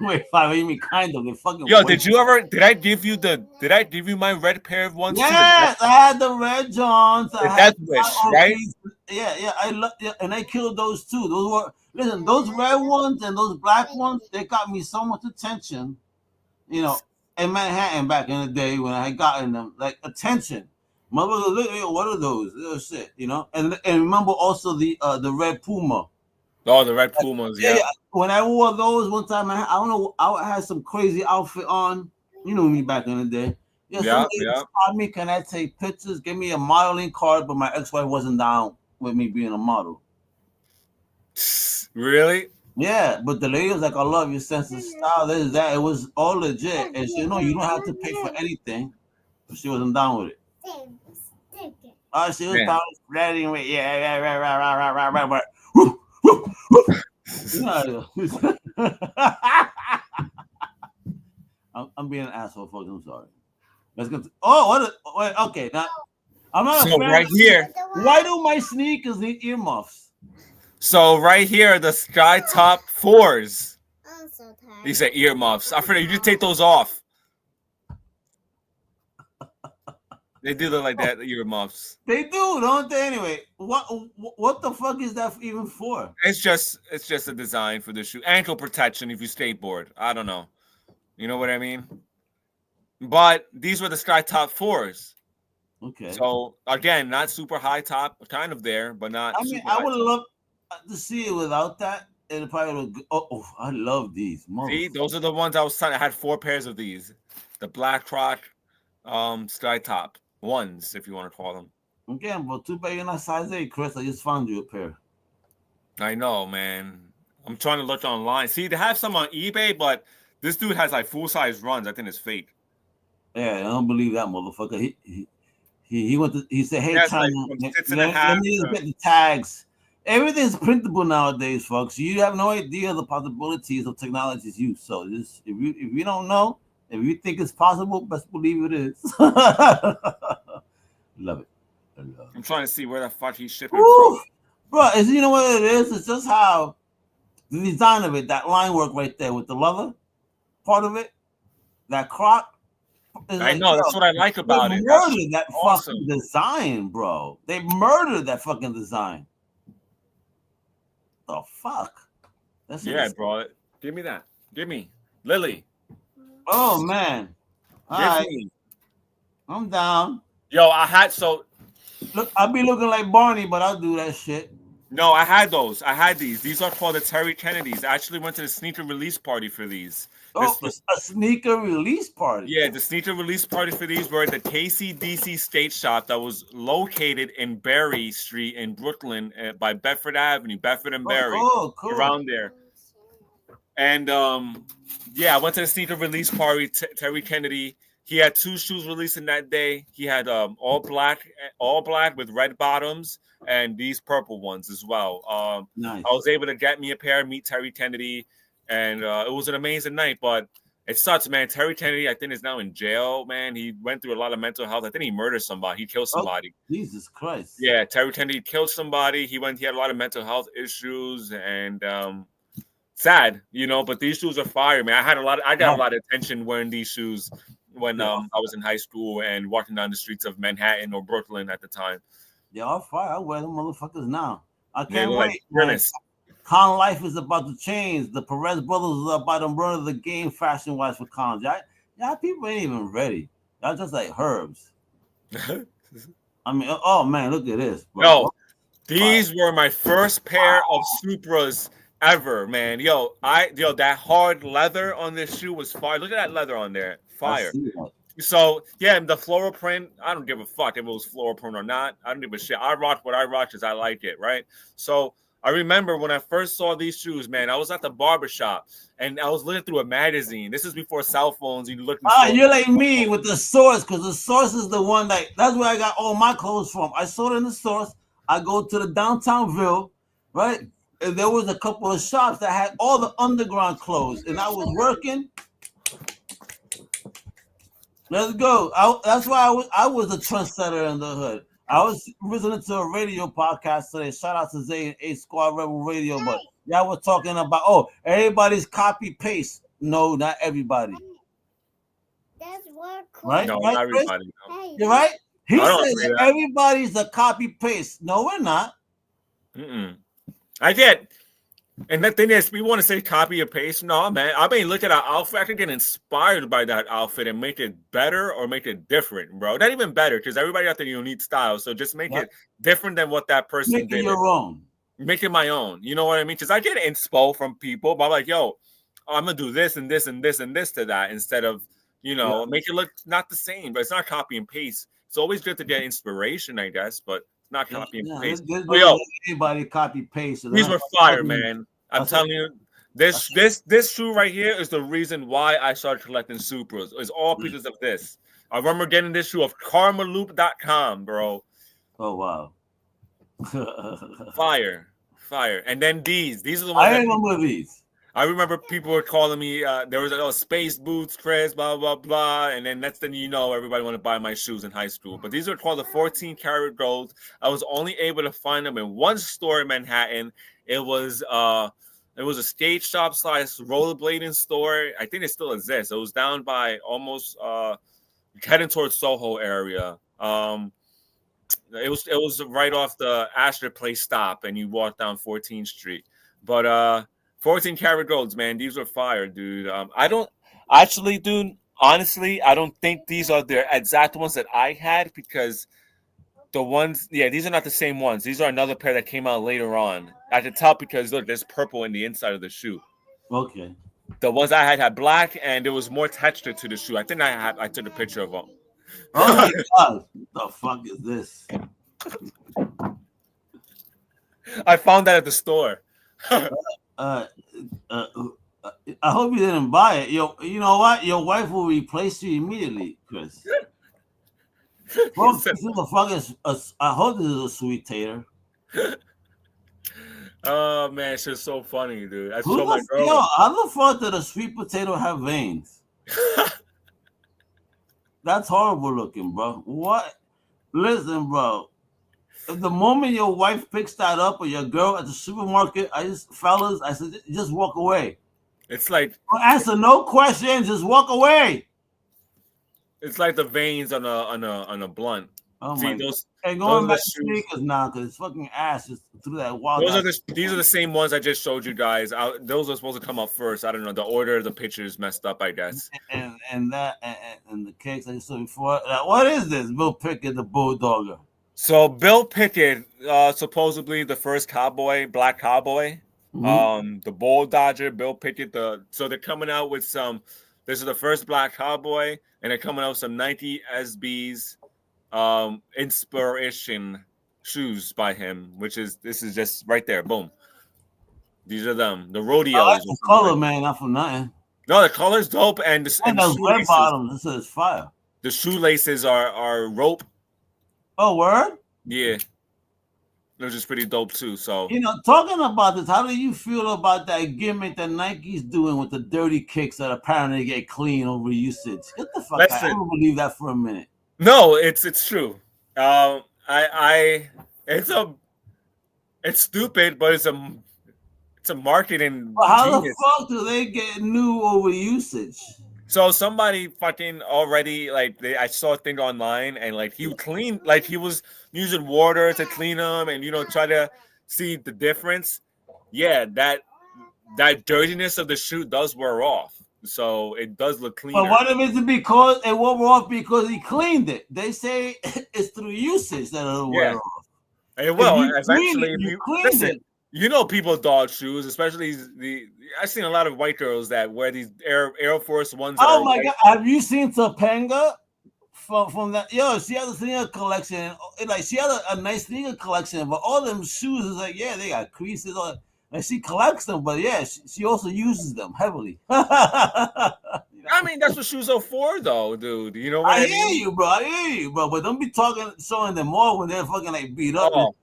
Wait, five. You mean kind of? They fucking. Yo, did you ever? Did I give you my red pair of ones too? Yes, I had the red Johns. The Death Wish, right? Yeah. I love, yeah, and I killed those too. Those were those red ones and those black ones. They got me so much attention, you know, in Manhattan back in the day when I had gotten them, like attention. Motherfucker, what are those? Oh, shit, you know. And remember also the red Puma. Oh, the red Pumas, yeah. When I wore those one time, I don't know, I had some crazy outfit on. You know me back in the day. Yeah. Somebody told me, can I take pictures? Give me a modeling card, but my ex-wife wasn't down with me being a model. Really? Yeah, but the lady was like, I love your sense of style. This is that. It was all legit. And she, no, you don't have to pay for anything. But she wasn't down with it. Oh, she was probably spreading with, right. I'm being an asshole, folks. I'm sorry. Let's go. Wait, okay. Now, I'm not so right here. Why do my sneakers need earmuffs? So right here, the sky top fours. I'm so tired. These are earmuffs. I forget you just take those off. They do look like that, earmuffs. They do, don't they? Anyway, what the fuck is that even for? It's just a design for the shoe. Ankle protection if you skateboard. I don't know. You know what I mean? But these were the sky top fours. Okay. So again, not super high top, kind of there, but not. I mean, I would love to see it without that. And it probably would. Oh, I love these. See, those are the ones I was telling. I had 4 pairs of these. The black crotch, sky top ones, if you want to call them. Again, but too bad you're not size 8, Chris. I just found you a pair. I know, man. I'm trying to look online. See, they have some on eBay, but this dude has like full size runs. I think it's fake. Yeah, I don't believe that motherfucker. He went to. He said, "Hey, China, let me just get the tags." Everything's printable nowadays, folks. You have no idea the possibilities of technology's use. So, just if you don't know, if you think it's possible, best believe it is. Love it. I'm trying to see where the fuck he's shipping from. Bro, you know what it is? It's just how the design of it, that line work right there with the leather part of it, that crop. I know, that's what I like about it. They murdered that fucking design, bro. They murdered that fucking design. The fuck? That's bro. Give me that. Give me. Lily. Oh, man. All right. I'm down. Yo, Look, I'll be looking like Barney, but I'll do that shit. No, I had those. I had these. These are called the Terry Kennedys. I actually went to the sneaker release party for these. A sneaker release party? Yeah, the sneaker release party for these were at the KCDC Skate Shop that was located in Berry Street in Brooklyn by Bedford Avenue, Bedford and Berry, cool. Around there. And I went to the sneaker release party. Terry Kennedy. He had 2 shoes releasing that day. He had all black with red bottoms and these purple ones as well. Nice. I was able to get me a pair, meet Terry Kennedy, and it was an amazing night. But it sucks, man. Terry Kennedy, I think, is now in jail, man. He went through a lot of mental health. I think he murdered somebody. He killed somebody. Oh, Jesus Christ. Yeah, Terry Kennedy killed somebody. He had a lot of mental health issues, and sad, you know. But these shoes are fire, man. I got a lot of attention wearing these shoes when I was in high school and walking down the streets of Manhattan or Brooklyn at the time. Yeah, all fire. I wear them motherfuckers now. I can't wait. Like, Con life is about to change. The Perez brothers are about to run the game fashion-wise for cons. Y'all people ain't even ready. Y'all just like herbs. I mean, oh man, look at this, bro. Yo, these were my first pair of Supras ever, man. Yo, that hard leather on this shoe was fire. Look at that leather on there. Fire. So yeah, the floral print, I don't give a fuck if it was floral print or not. I don't give a shit. I rock what I rock because I like it, right? So I remember when I first saw these shoes, man, I was at the barbershop and I was looking through a magazine. This is before cell phones. You're like me with the Source, because the Source is the one that's where I got all my clothes from. I saw it in the Source. I go to the downtown Ville, right? and there was a couple of shops that had all the underground clothes, and I was working. Let's go. That's why I was a trendsetter in the hood. I was listening to a radio podcast today. Shout out to Zay and A Squad Rebel Radio, but y'all were talking about everybody's copy paste. No, not everybody. That's what. Right? No, right, not everybody. No. You're right. He said everybody's a copy paste. No, we're not. I get. And the thing is, we want to say copy and paste. No, man. I mean, look at our outfit. I can get inspired by that outfit and make it better or make it different, bro. Not even better, because everybody got their unique style. So just make it different than what that person did. Make it your own. Make it my own. You know what I mean? Because I get inspo from people, but I'm like, yo, I'm going to do this and this and this and this to that instead of, make it look not the same. But it's not copy and paste. It's always good to get inspiration, I guess, but it's not copy and paste. Anybody copy paste. These were fire, man. I'm telling you, this shoe right here is the reason why I started collecting Supras. It's all pieces of this. I remember getting this shoe of karmaloop.com, bro. Oh wow. Fire. And then these are the ones I remember these. I remember people were calling me, there was space boots, Chris, blah, blah, blah. And then next thing you know, everybody wanted to buy my shoes in high school. But these are called the 14 karat gold. I was only able to find them in one store in Manhattan. It was a skate shop / rollerblading store. I think it still exists. It was down by almost heading towards Soho area. It was right off the Astor Place stop, and you walk down 14th Street. But 14 karat golds, man. These are fire, dude. I don't actually, dude. Honestly, I don't think these are the exact ones that I had, because the ones, these are not the same ones. These are another pair that came out later on. I can tell because look, there's purple in the inside of the shoe. Okay. The ones I had black, and there was more texture to the shoe. I think I took a picture of them. Oh my God! What the fuck is this? I found that at the store. I hope you didn't buy it. You know what? Your wife will replace you immediately, Chris. Well, I hope this is a sweet tater. Oh man, it's just so funny, dude. I saw my girl. How the fuck did a sweet potato have veins? That's horrible looking, bro. What? Listen, bro. The moment your wife picks that up, or your girl at the supermarket, I said, just walk away. It's like, don't answer no questions, just walk away. It's like the veins on a blunt. Oh my God. And going back to sneakers now, because it's fucking ass just through that wild. These are the same ones I just showed you guys. Those are supposed to come up first. I don't know. The order of the pictures messed up, I guess. And the cakes I saw before. What is this? Bill Pickett, the Bulldogger. So Bill Pickett, supposedly the first black cowboy, the Bull Dodger, Bill Pickett. So they're coming out with some. This is the first black cowboy, and they're coming out with some Nike SBs, inspiration shoes by him. This is just right there. Boom. These are them. The rodeos. I like the color, man. Not for nothing. No, the color's dope, and those red bottoms. This is fire. The shoelaces are rope. Oh, word? Yeah. Those is pretty dope too. So talking about this, how do you feel about that gimmick that Nike's doing with the dirty kicks that apparently get clean over usage? Get the fuck out. I don't believe that for a minute. No, it's true. It's stupid, but it's a marketing. But how the fuck do they get new over usage? So somebody fucking already I saw a thing online, and he was using water to clean them, and try to see the difference. Yeah, that dirtiness of the shoe does wear off, so it does look cleaner. But what if it's because it wore off because he cleaned it? They say it's through usage that it'll wear off. And eventually, if you clean it. People dog shoes, especially I've seen a lot of white girls that wear these Air Force Ones. Oh my God! Have you seen Topanga from that? Yo, she has a sneaker collection. She has a nice sneaker collection, but all them shoes is they got creases on. And she collects them, but she also uses them heavily. I mean, that's what shoes are for, though, dude. You know what I mean? I hear you, bro. But don't be showing them more when they're fucking beat up. Oh.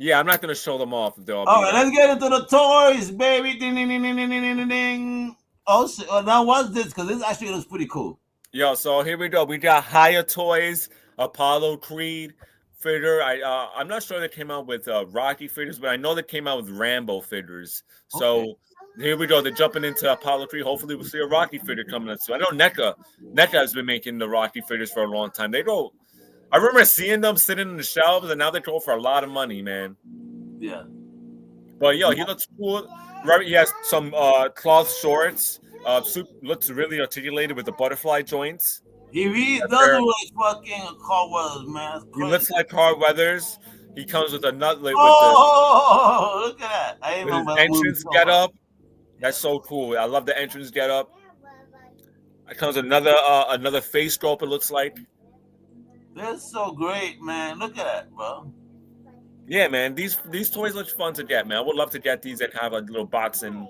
Yeah, I'm not gonna show them off if they'll All be right, there. let's get into the toys, baby. Ding, ding, ding, ding, ding, ding, ding, ding. Oh, shit. Now what's this? Because this actually looks pretty cool. Yo, so here we go. We got Higher Toys, Apollo Creed figure. I'm not sure they came out with Rocky figures, but I know they came out with Rambo figures. So Okay. here we go. They're jumping into Apollo Creed. Hopefully, we'll see a Rocky figure coming up soon. I know NECA has been making the Rocky figures for a long time. They go. I remember seeing them sitting in the shelves, and now they go for a lot of money, man. Yeah. But yo, he looks cool. Right, he has some cloth shorts. Looks really articulated with the butterfly joints. He really That's does fair. look like fucking Carl Weathers, man. That's He crazy. looks like Carl Weathers. He comes with a nut with Oh, look at that. I his remember that movie entrance so get much. up. That's so cool. I love the entrance get up. It comes with another face sculpt. It looks like. That's so great, man. Look at that, bro. Yeah, man. These toys look fun to get, man. I would love to get these and have a little boxing.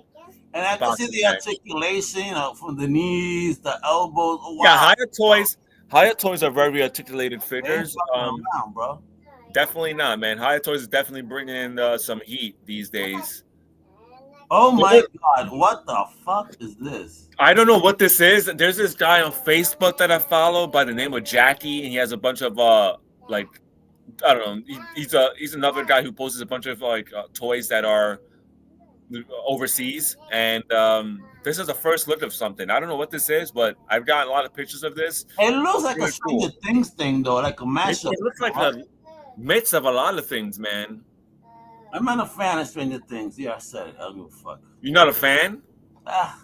And I can see the Match. articulation, from the knees, the elbows. Oh, wow. Yeah, Higher Toys are very articulated They ain't figures. fucking around, bro. Definitely not, man. Higher Toys is definitely bringing in some heat these days. Oh my God, what the fuck is this? I don't know what this is. There's this guy on Facebook that I follow by the name of Jackie, and he has a bunch of like, I don't know. He's another guy who posts a bunch of toys that are overseas, and this is the first look of something. I don't know what this is, but I've gotten a lot of pictures of this. It looks like Really a Stranger Things thing, though, like a mashup. It looks like a mix of a lot of things, man. I'm not a fan of Stranger Things. Yeah, I said it. I don't give a fuck. You're not a fan? Ah.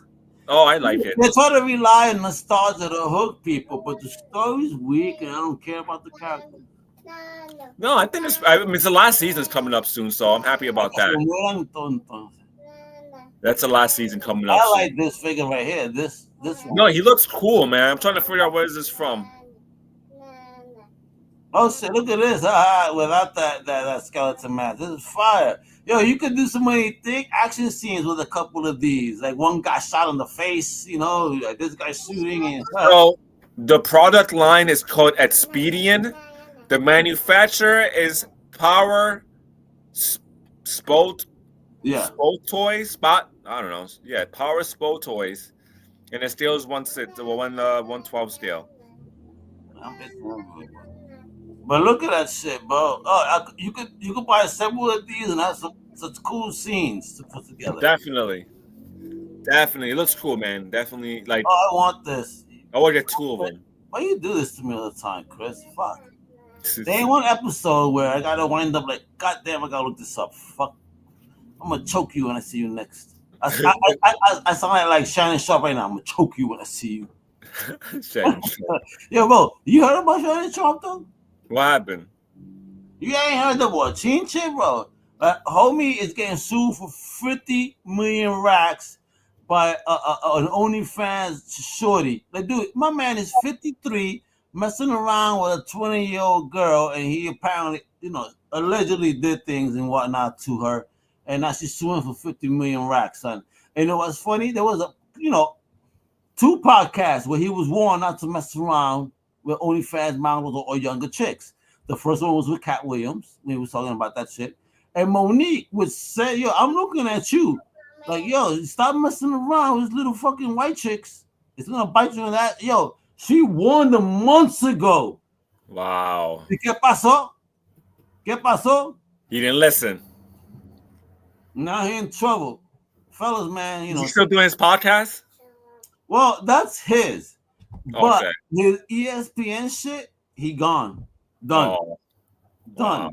Oh, I like it. They try to rely on nostalgia to hook people, but the story's weak, and I don't care about the character. No, I think it's the last season's coming up soon, so I'm happy about that. That's the last season coming up. I like this figure right here. This one. No, he looks cool, man. I'm trying to figure out where is this from. Oh shit! Look at this. Without that skeleton mask, this is fire. Yo, you could do so many action scenes with a couple of these. Like one guy shot in the face, like this guy shooting and stuff. So the product line is called Expedient. The manufacturer is Power Spot. Yeah. Spot Toys. Spot. I don't know. Yeah, Power Spot Toys, and it scale is 1/12 scale. But look at that shit, bro. Oh, you could buy several of these and have such cool scenes to put together. Definitely. It looks cool, man. Definitely, like. Oh, I want this. I want to get two of them. Why you do this to me all the time, Chris? Fuck. There ain't one episode where I gotta wind up like, God damn, I gotta look this up. Fuck. I'm gonna choke you when I see you next. I sound like Shannon Sharp right now. I'm gonna choke you when I see you. Yo, bro, you heard about Shannon Sharp though? What happened? You ain't heard of what? Chin Chin, bro. Homie is getting sued for 50 million racks by an OnlyFans shorty. Like, dude, my man is 53, messing around with a 20-year-old girl, and he apparently, allegedly did things and whatnot to her, and now she's suing for 50 million racks, son. And you know what's funny? There was two podcasts where he was warned not to mess around with OnlyFans models or younger chicks. The first one was with Cat Williams. We was talking about that shit. And Monique would say, yo, I'm looking at you. Like, yo, stop messing around with little fucking white chicks. It's going to bite you in that. Yo, she warned them months ago. Wow. ¿Y qué pasó? ¿Qué pasó? He didn't listen. Now he in trouble. Fellas, man, He's still doing his podcast? Well, that's his. But Okay. his ESPN shit, he gone. Done. Oh, Done. wow.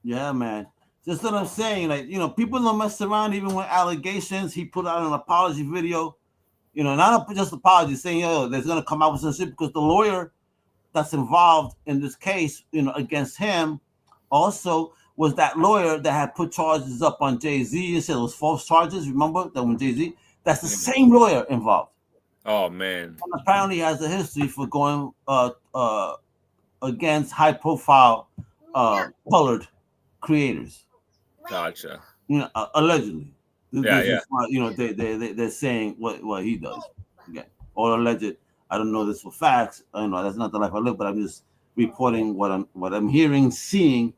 Yeah, man. Just what I'm saying. Like, people don't mess around even with allegations. He put out an apology video. Not just apology, saying, there's going to come out with some shit because the lawyer that's involved in this case, against him also was that lawyer that had put charges up on Jay-Z and said it was false charges. Remember that when Jay-Z? That's the same lawyer involved. Oh, man. And apparently he has a history for going against high-profile colored creators. Gotcha. Allegedly. Yeah. They're saying what he does. Okay. Or alleged. I don't know this for facts. That's not the life I live, but I'm just reporting what I'm hearing, seeing,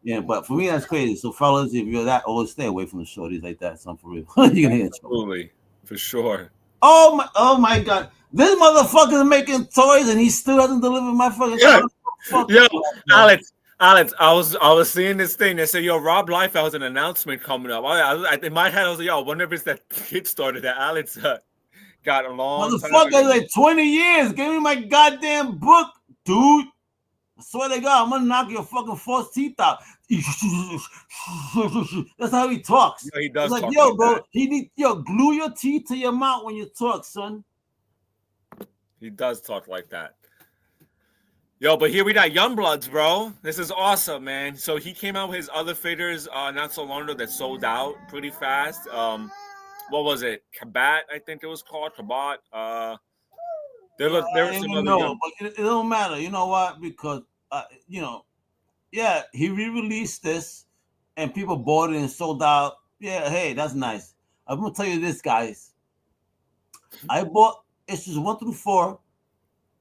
Yeah, but for me that's crazy. So fellas, if you're that old, stay away from the shorties like that. Some for real. You're gonna get trouble. Absolutely, for sure. Oh my god. This motherfucker is making toys and he still hasn't delivered my fucking Yeah, car. Fuck yo, you, bro. Alex, I was seeing this thing. They said, "Yo, Rob Liefeld has an announcement coming up." In my head, I was like, "Yo, I wonder if it's that Kickstarter that Alex got a long time Motherfucker, ago." like 20 years. Give me my goddamn book, dude. I swear to God, I'm gonna knock your fucking false teeth out. That's how he talks. He It's does like, talk yo, like bro, that. glue your teeth to your mouth when you talk, son. He does talk like that. Yo, but here we got Youngbloods, bro. This is awesome, man. So he came out with his other figures not so long ago that sold out pretty fast. What was it? Kabat, I think it was called. Kabat. There I were don't some even other know, but it don't matter. You know what? Because yeah, he re-released this, and people bought it and sold out. Yeah, hey, that's nice. I'm gonna tell you this, guys. I bought issues 1 through 4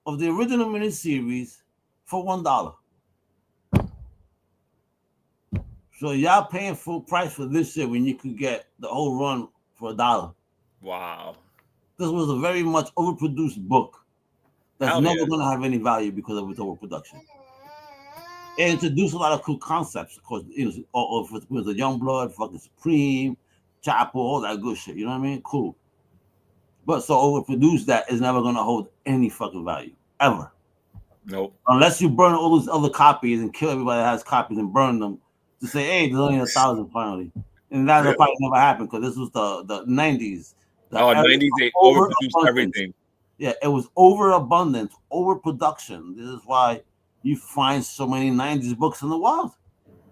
of the original miniseries for $1. So y'all paying full price for this shit when you could get the whole run for $1. Wow. This was a very much overproduced book that's Hell never yeah. gonna have any value because of its overproduction. It introduced a lot of cool concepts, of course. It was the Youngblood, fucking Supreme, Chapel, all that good shit. You know what I mean? Cool. But so overproduced that is never gonna hold any fucking value ever, Nope. unless you burn all those other copies and kill everybody that has copies and burn them to say, hey, there's only 1,000 finally, and that'll Yeah. probably never happen because this was the 90s. The Oh, era 90s, they of overproduced overabundance. everything. Yeah, it was overabundance, overproduction. This is why you find so many 90s books in the wild.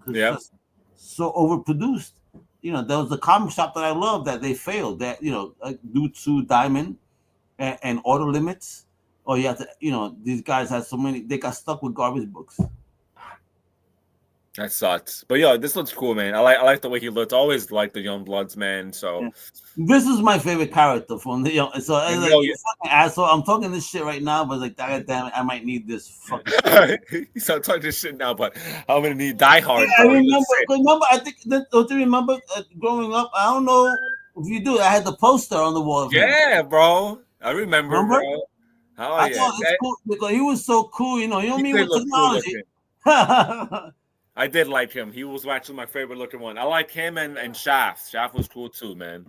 It's Yeah. just so overproduced. There was a comic shop that I love that they failed. That due to diamond and order limits, or you have to. These guys had so many. They got stuck with garbage books. That sucks. But yo, this looks cool, man. I like the way he looks. I always like the Youngbloods, man. So This is my favorite character from the young. So I was like, know, you fucking asshole. I'm talking this shit right now, but like, God damn it, I might need this fucking. He's not talking this shit now, but I'm gonna need Die Hard. I Bro. remember. I think. Don't you remember growing up? I don't know if you do. I had the poster on the wall of him. Yeah, bro. I remember, Remember? bro. Oh I yeah. thought it's cool because he was so cool. You know He me did with look cool technology. looking. I did like him. He was actually my favorite looking one. I like him and Shaft. Shaft was cool too, man.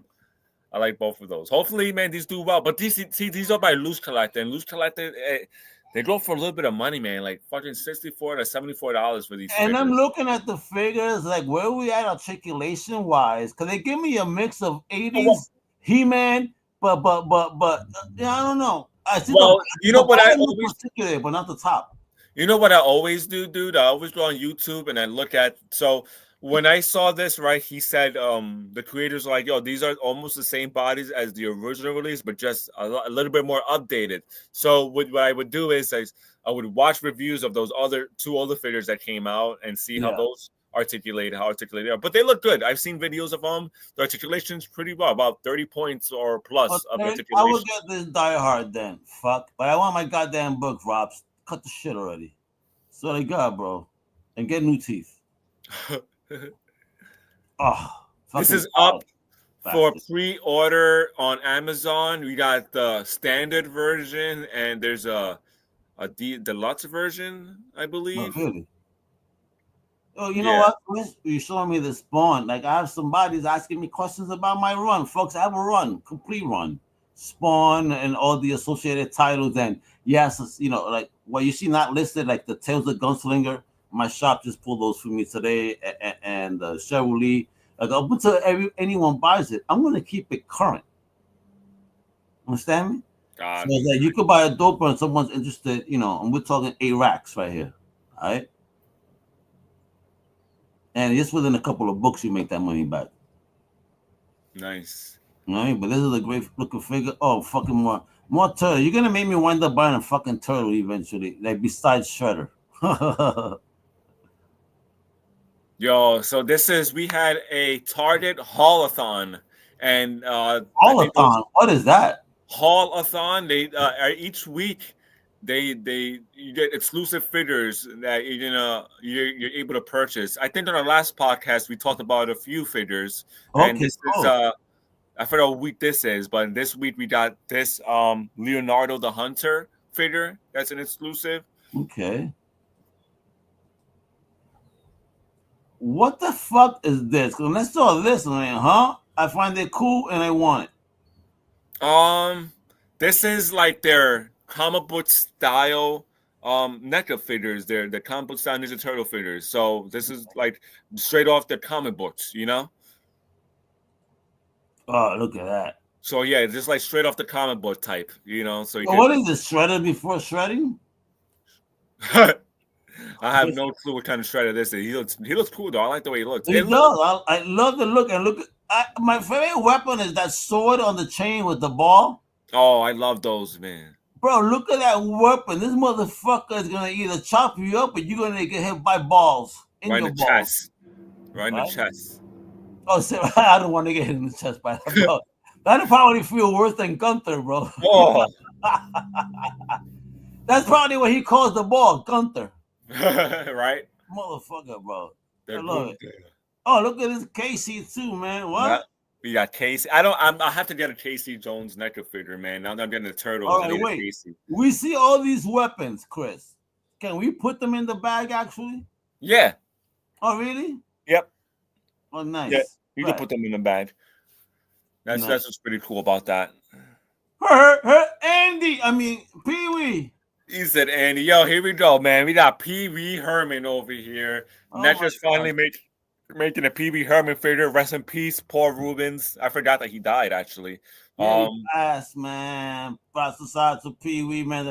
I like both of those. Hopefully, man, these do well. But these are by Loose Collector, and Loose Collector, they go for a little bit of money, man. Like fucking $64 to $74 for these. And figures. I'm looking at the figures, like where we at articulation wise, because they give me a mix of 80s He-Man, but I don't know. I see what I always articulate, but not the top. You know what I always do, dude? I always go on YouTube and I look at. So when I saw this, right, he said the creators are like, yo, these are almost the same bodies as the original release, but just a little bit more updated. So what I would do is I would watch reviews of those two other figures that came out and see how those how articulated they are. But they look good. I've seen videos of them. The articulation's pretty well, about 30 points or plus of articulation. I will get this Die Hard then. Fuck. But I want my goddamn book, Rob. Cut the shit already. So they got, bro. And get new teeth. This is up for pre-order on Amazon. We got the standard version and there's a deluxe version, I believe. Oh, really? Oh, you know what? You're showing me the Spawn. Like I have somebody's asking me questions about my run, folks. I have a run, complete run, Spawn and all the associated titles. And yes, like what you see not listed, like the Tales of Gunslinger. My shop just pulled those for me today, and Chevrolet. Like up until anyone buys it, I'm gonna keep it current. Understand me? So like you could buy a doper and someone's interested, and we're talking 8 racks right here. All right. And just within a couple of books, you make that money back. Nice. All right, but this is a great looking figure. Oh, fucking more turtle. You're gonna make me wind up buying a fucking turtle eventually. Like besides Shredder. Yo, so we had a Target haul-a-thon, and haul-a-thon. What is that? Haul-a-thon. They each week you get exclusive figures that you're able to purchase. I think on our last podcast we talked about a few figures, and Okay, this is I forgot what week this is, but this week we got this Leonardo the Hunter figure that's an exclusive. Okay. What the fuck is this? When I saw this, man, huh? I find it cool and I want it. This is like their comic book style NECA figures. They're the comic book style Ninja Turtle figures. So this is like straight off the comic books, you know? Oh, look at that. So yeah, just like straight off the comic book type, you know. So what is this, shredder before shredding? I have no clue what kind of shredder this is. He looks cool though. I like the way he looks. He does. I love the look. And look, my favorite weapon is that sword on the chain with the ball. Oh, I love those, man. Bro, look at that weapon. This motherfucker is gonna either chop you up or you're gonna get hit by balls right in the chest. Right in the chest. Oh, so I don't want to get hit in the chest by that ball. That'll probably feel worse than Gunther, bro. Oh. That's probably what he calls the ball, Gunther. Right? Motherfucker, bro. I They're love good. it. Oh, look at this Casey too, man. What? Yeah. We got Casey. I have to get a Casey Jones NECA figure, man. Now that I'm getting the Turtles. All right, wait. Casey. We see all these weapons, Chris. Can we put them in the bag, actually? Yeah. Oh, really? Yep. Oh, nice. Yeah, you can put them in the bag. That's what's pretty cool about that. Her Andy. I mean, Pee Wee. He said, Andy, yo, here we go, man. We got Pee Wee Herman over here. NECA's finally making a Pee Wee Herman figure. Rest in peace, Paul Rubens. I forgot that he died, actually. Yeah, passed, man. Shout out to Pee Wee, man.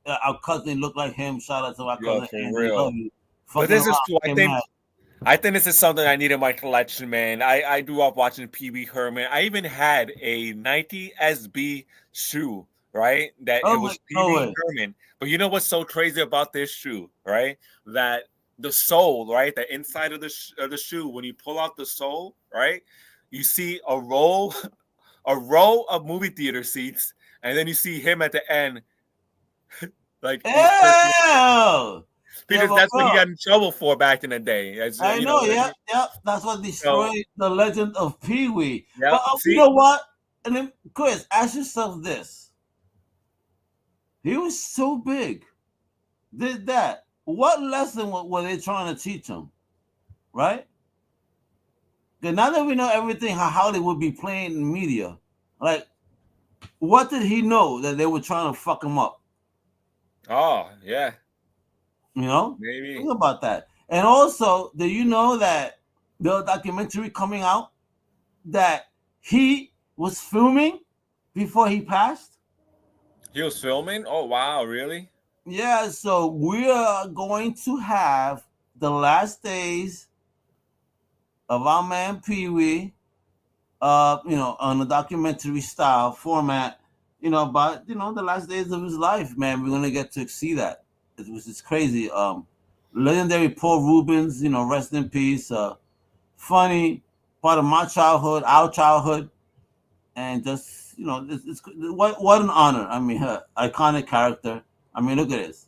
Our cousin looked like him. Shout out to our cousin. For Andy. real. But this is cool. I think this is something I need in my collection, man. I grew up watching Pee Wee Herman. I even had a Nike SB shoe, right? That it was Pee Wee Herman. But you know what's so crazy about this shoe, right? That the sole, right? The inside of the shoe, when you pull out the sole, right? You see a row of movie theater seats, and then you see him at the end. Like, because that's what he got in trouble for back in the day. I know, yeah. That's what destroyed the legend of Pee Wee. Yep. But you know what? And then, Chris, ask yourself this. He was so big. Did that. What lesson were they trying to teach him? Right? Because now that we know everything, how Hollywood be playing in media, like, what did he know that they were trying to fuck him up? Oh, yeah. You know? Maybe. Think about that. And also, do you know that the documentary coming out that he was filming before he passed? He was filming? Oh, wow. Really? Yeah. So we are going to have the last days of our man Pee Wee, on a documentary style format, about, the last days of his life, man. We're going to get to see that. Which is crazy. Legendary Paul Rubens, rest in peace. Funny, part of my childhood, our childhood, and just it's what an honor. I mean, iconic character. I mean, look at this.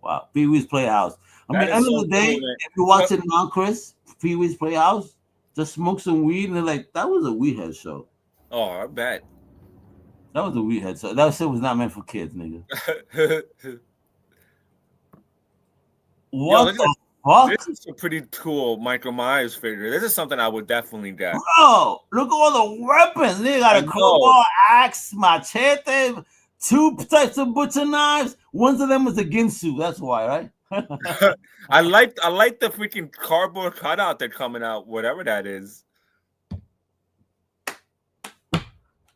Wow, Pee Wee's Playhouse. I mean, end of the day, if you watch it now, Chris, Pee Wee's Playhouse, just smoke some weed, and they're like, that was a weed head show. Oh, I bet. That was a weed head show. That shit was not meant for kids, nigga. What the fuck? This is a pretty cool Michael Myers figure. This is something I would definitely get. Bro, look at all the weapons. They got a crowbar, axe, machete, 2 types of butcher knives. One of them was a Ginsu. That's why, right? I like the freaking cardboard cutout they're coming out, whatever that is.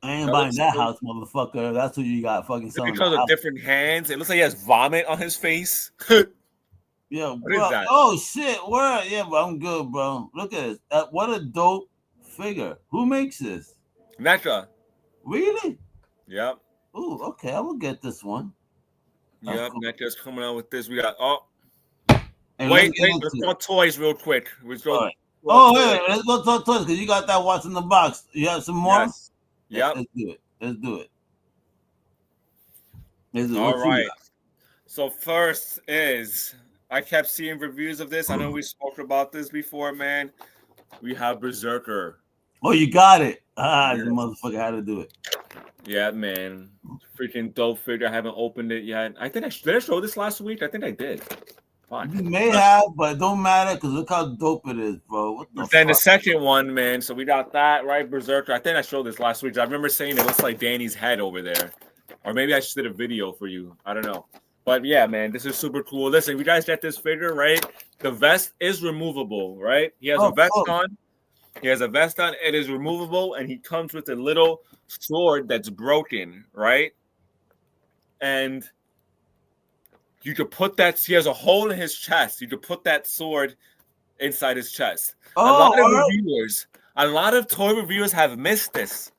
I ain't buying that house, motherfucker. That's what you got, fucking something. Because of different hands. It looks like he has vomit on his face. Yeah, bro. Oh shit, word. Yeah, but I'm good, bro. Look at this. What a dope figure. Who makes this? NECA. Really? Yep. Ooh, okay. I will get this one. Yep, cool. NECA's coming out with this. We got and wait, let's talk toys real quick. Let's go talk toys because you got that watch in the box. You have some more? Yes. Yep. Let's do it. All right. So first is I kept seeing reviews of this. I know we spoke about this before, man. We have Berserker. Oh, you got it. Yes. The motherfucker had to do it. Yeah, man. Freaking dope figure. I haven't opened it yet. I think did I show this last week? I think I did. Fine. You may have, but it don't matter because look how dope it is, bro. What the Then fuck? the second one, man. So we got that, right? Berserker. I think I showed this last week. I remember saying it looks like Danny's head over there. Or maybe I just did a video for you. I don't know. But yeah, man, this is super cool. Listen, you guys get this figure, right? The vest is removable, right? He has a vest on. He has a vest on. It is removable, and he comes with a little sword that's broken, right? And you could put that. He has a hole in his chest. You could put that sword inside his chest. A lot of toy reviewers have missed this.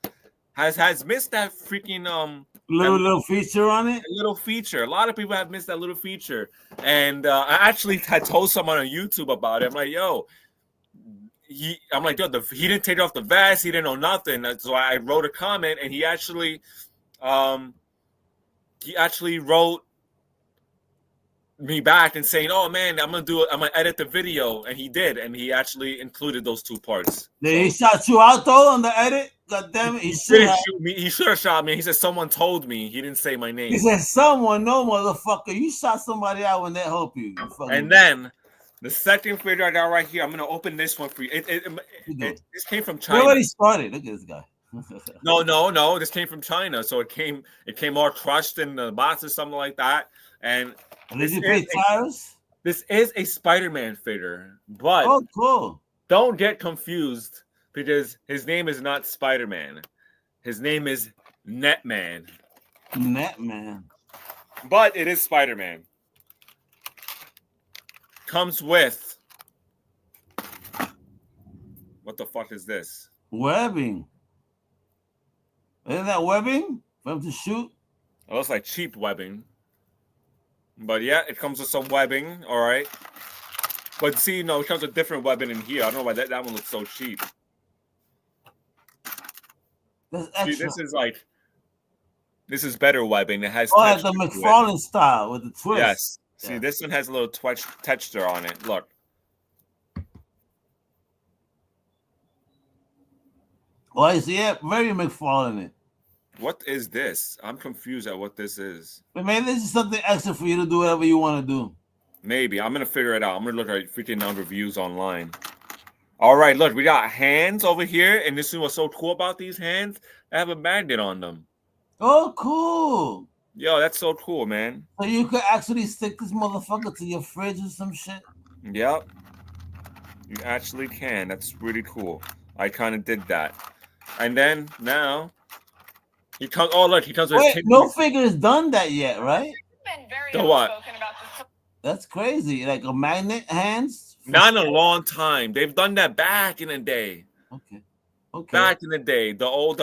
Has missed that freaking little feature on it. A little feature. A lot of people have missed that little feature, and I actually had told someone on YouTube about it. I'm like, yo. He didn't take off the vest. He didn't know nothing. So I wrote a comment, and he actually wrote me back and saying, "Oh man, I'm gonna edit the video," and he did, and he actually included those two parts. Did he shot you out though on the edit? God damn it, he didn't shoot me. He should have shot me. He said someone told me. He didn't say my name. He said someone, no motherfucker. You shot somebody out when they help you. And then. The second figure I got right here, I'm gonna open this one for you. This came from China. We already started. Look at this guy. No. This came from China, so it came all crushed in the box or something like that. And did you pay tires? This is a Spider-Man figure, but cool. Don't get confused because his name is not Spider-Man. His name is Netman. Netman. But it is Spider-Man. Comes with what the fuck is this? Webbing. Isn't that webbing for him to shoot? It looks like cheap webbing. But yeah, it comes with some webbing, all right. But see, no, it comes with different webbing in here. I don't know why that one looks so cheap. That's extra. See, this is better webbing. It has like the McFarlane style with the twist. Yes. See, this one has a little texture on it. Look. Oh, I see it. Very McFarlane it. What is this? I'm confused at what this is. But maybe this is something extra for you to do whatever you want to do. Maybe. I'm going to figure it out. I'm going to look at freaking reviews online. All right, look. We got hands over here. And this is what's so cool about these hands. They have a magnet on them. Oh, cool. Yo, that's so cool, man. So you could actually stick this motherfucker to your fridge or some shit? Yep. You actually can. That's really cool. I kind of did that. And then now he comes. Oh, look, he comes with. Wait, no figure has done that yet, right? The what? That's crazy. Like a magnet hands? Not in a long time. They've done that back in the day. Okay. Back in the day, the old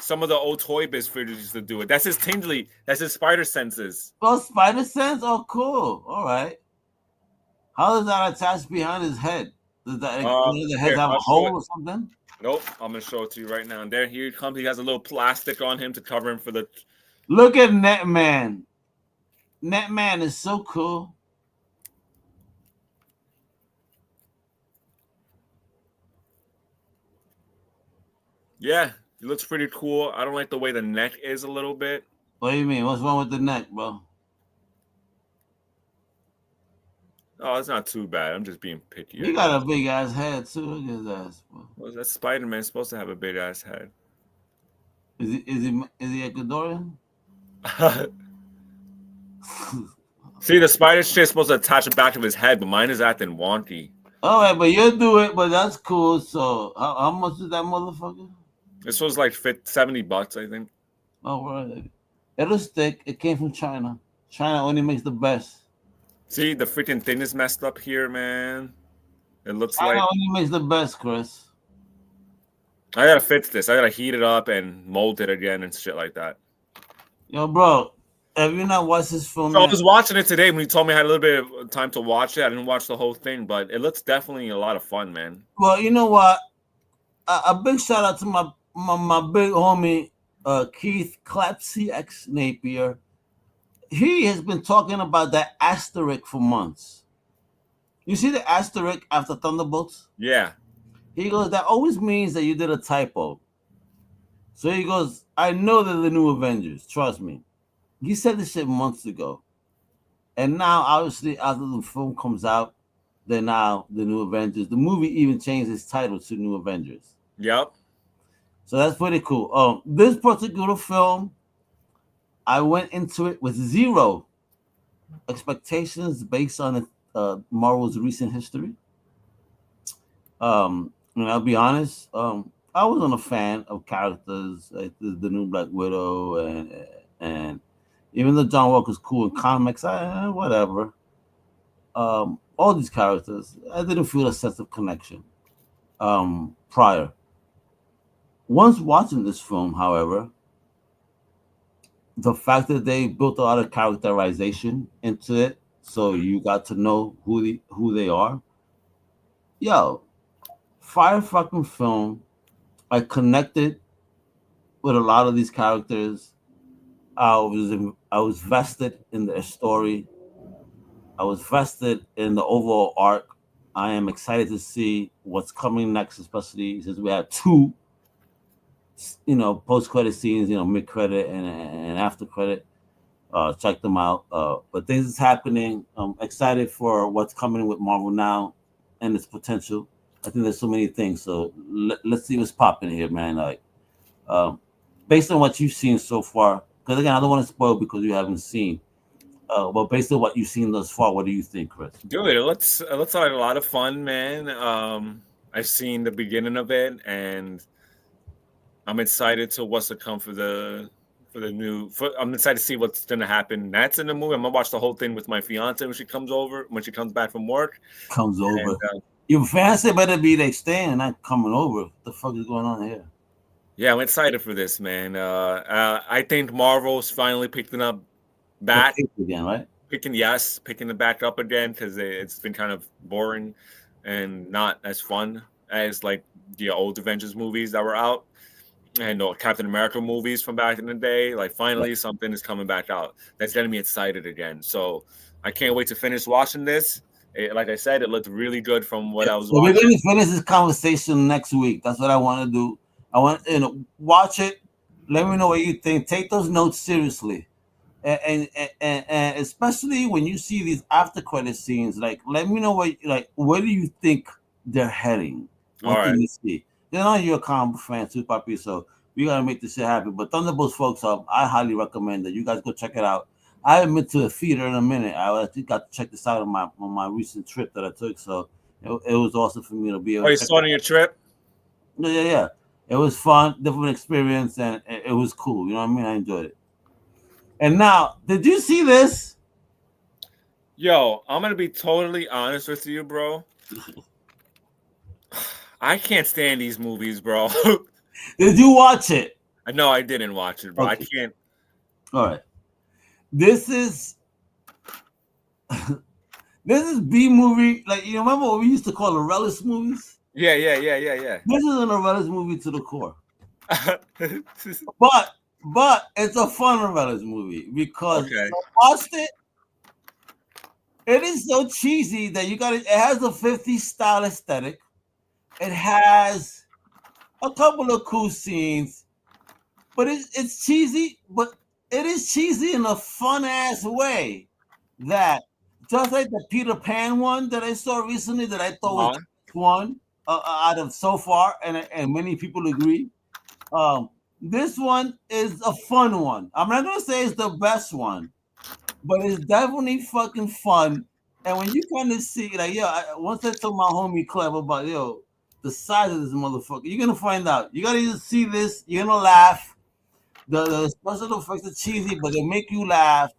some of the old Toy Biz figures used to do it. That's his tingly. That's his spider senses. Oh, spider sense? Oh, cool. All right. How does that attach behind his head? Does that the head have a hole or something? Nope. I'm gonna show it to you right now. And there he comes. He has a little plastic on him to cover him for the. Look at Netman. Netman is so cool. Yeah, he looks pretty cool. I don't like the way the neck is a little bit. What do you mean? What's wrong with the neck, bro? Oh, it's not too bad. I'm just being picky. He got a big ass head too. Look at his ass, bro. Well, that Spider-Man supposed to have a big ass head. Is he Ecuadorian? See, the spider shit's supposed to attach it back to his head, but mine is acting wonky. All right, but you'll do it. But that's cool. So, how much is that motherfucker? This was like $70, I think. Oh, right. It'll stick. It came from China. China only makes the best. See, the freaking thing is messed up here, man. It looks China like only makes the best, Chris. I gotta fix this. I gotta heat it up and mold it again and shit like that. Yo, bro, have you not watched this film? So I was watching it today when you told me I had a little bit of time to watch it. I didn't watch the whole thing, but it looks definitely a lot of fun, man. Well, you know what? A big shout out to my big homie Keith Clapsy X Napier. he has been talking about that asterisk for months. You see the asterisk after Thunderbolts? Yeah. He goes, that always means that you did a typo. So he goes, I know they're the new Avengers. Trust me. He said this shit months ago. And now, obviously, after the film comes out, they're now the new Avengers. The movie even changed its title to New Avengers. Yep. So that's pretty cool. This particular film, I went into it with zero expectations based on Marvel's recent history. And I'll be honest, I wasn't a fan of characters like the new Black Widow, and even though John Walker's cool in comics, whatever. All these characters, I didn't feel a sense of connection prior. Once watching this film, however, the fact that they built a lot of characterization into it, so you got to know who they are. Yo, fire fucking film. I connected with a lot of these characters. I was vested in their story. I was vested in the overall arc. I am excited to see what's coming next, especially since we have two, post credit scenes, mid credit and after credit. Check them out. But things is happening. I'm excited for what's coming with Marvel now and its potential. I think there's so many things. So let's see what's popping here, man. Like, based on what you've seen so far, because again, I don't want to spoil because you haven't seen. But based on what you've seen thus far, what do you think, Chris? Dude, it looks like a lot of fun, man. I've seen the beginning of it, and I'm excited to what's to come for the new. I'm excited to see what's gonna happen. That's in the movie. I'm gonna watch the whole thing with my fiance when she comes back from work. Comes over. Your fiance better be they staying, not coming over. What the fuck is going on here? Yeah, I'm excited for this, man. I think Marvel's finally picking up back again, right? Picking it back up again because it's been kind of boring and not as fun as like the old Avengers movies that were out and Captain America movies from back in the day. Like finally something is coming back out that's getting me excited again. So I can't wait to finish watching this. Like I said, it looked really good from what I was watching. We're going to finish this conversation next week. That's what I want to do. I want watch it. Let me know what you think. Take those notes seriously. And especially when you see these after credit scenes, like let me know where do you think they're heading? What do you see? You know you're a comic fan too, Papi, so we gotta make this shit happen. But Thunderbolts, folks, I highly recommend that you guys go check it out. I haven't been to a theater in a minute. I actually got to check this out on my recent trip that I took, so it was awesome for me to be able. Oh, you saw it on your trip? Yeah. It was fun, different experience, and it was cool. You know what I mean? I enjoyed it. And now, did you see this? Yo, I'm gonna be totally honest with you, bro. I can't stand these movies, bro. Did you watch it? No, I didn't watch it, bro. Okay. I can't. All right. This is B movie. Like, you remember what we used to call the Relish movies? Yeah. This is an Relish movie to the core. But it's a fun Relish movie because I watched it. It is so cheesy that it has a 50s style aesthetic. It has a couple of cool scenes, but it's cheesy, but it is cheesy in a fun ass way. That just like the Peter Pan one that I saw recently that I thought was one out of so far, and many people agree. This one is a fun one. I'm not gonna say it's the best one, but it's definitely fucking fun. And when you kind of see, like, once I told my homie Clem about the size of this motherfucker, you're gonna find out. You gotta just see this. You're gonna laugh. The special effects are cheesy, but they make you laugh.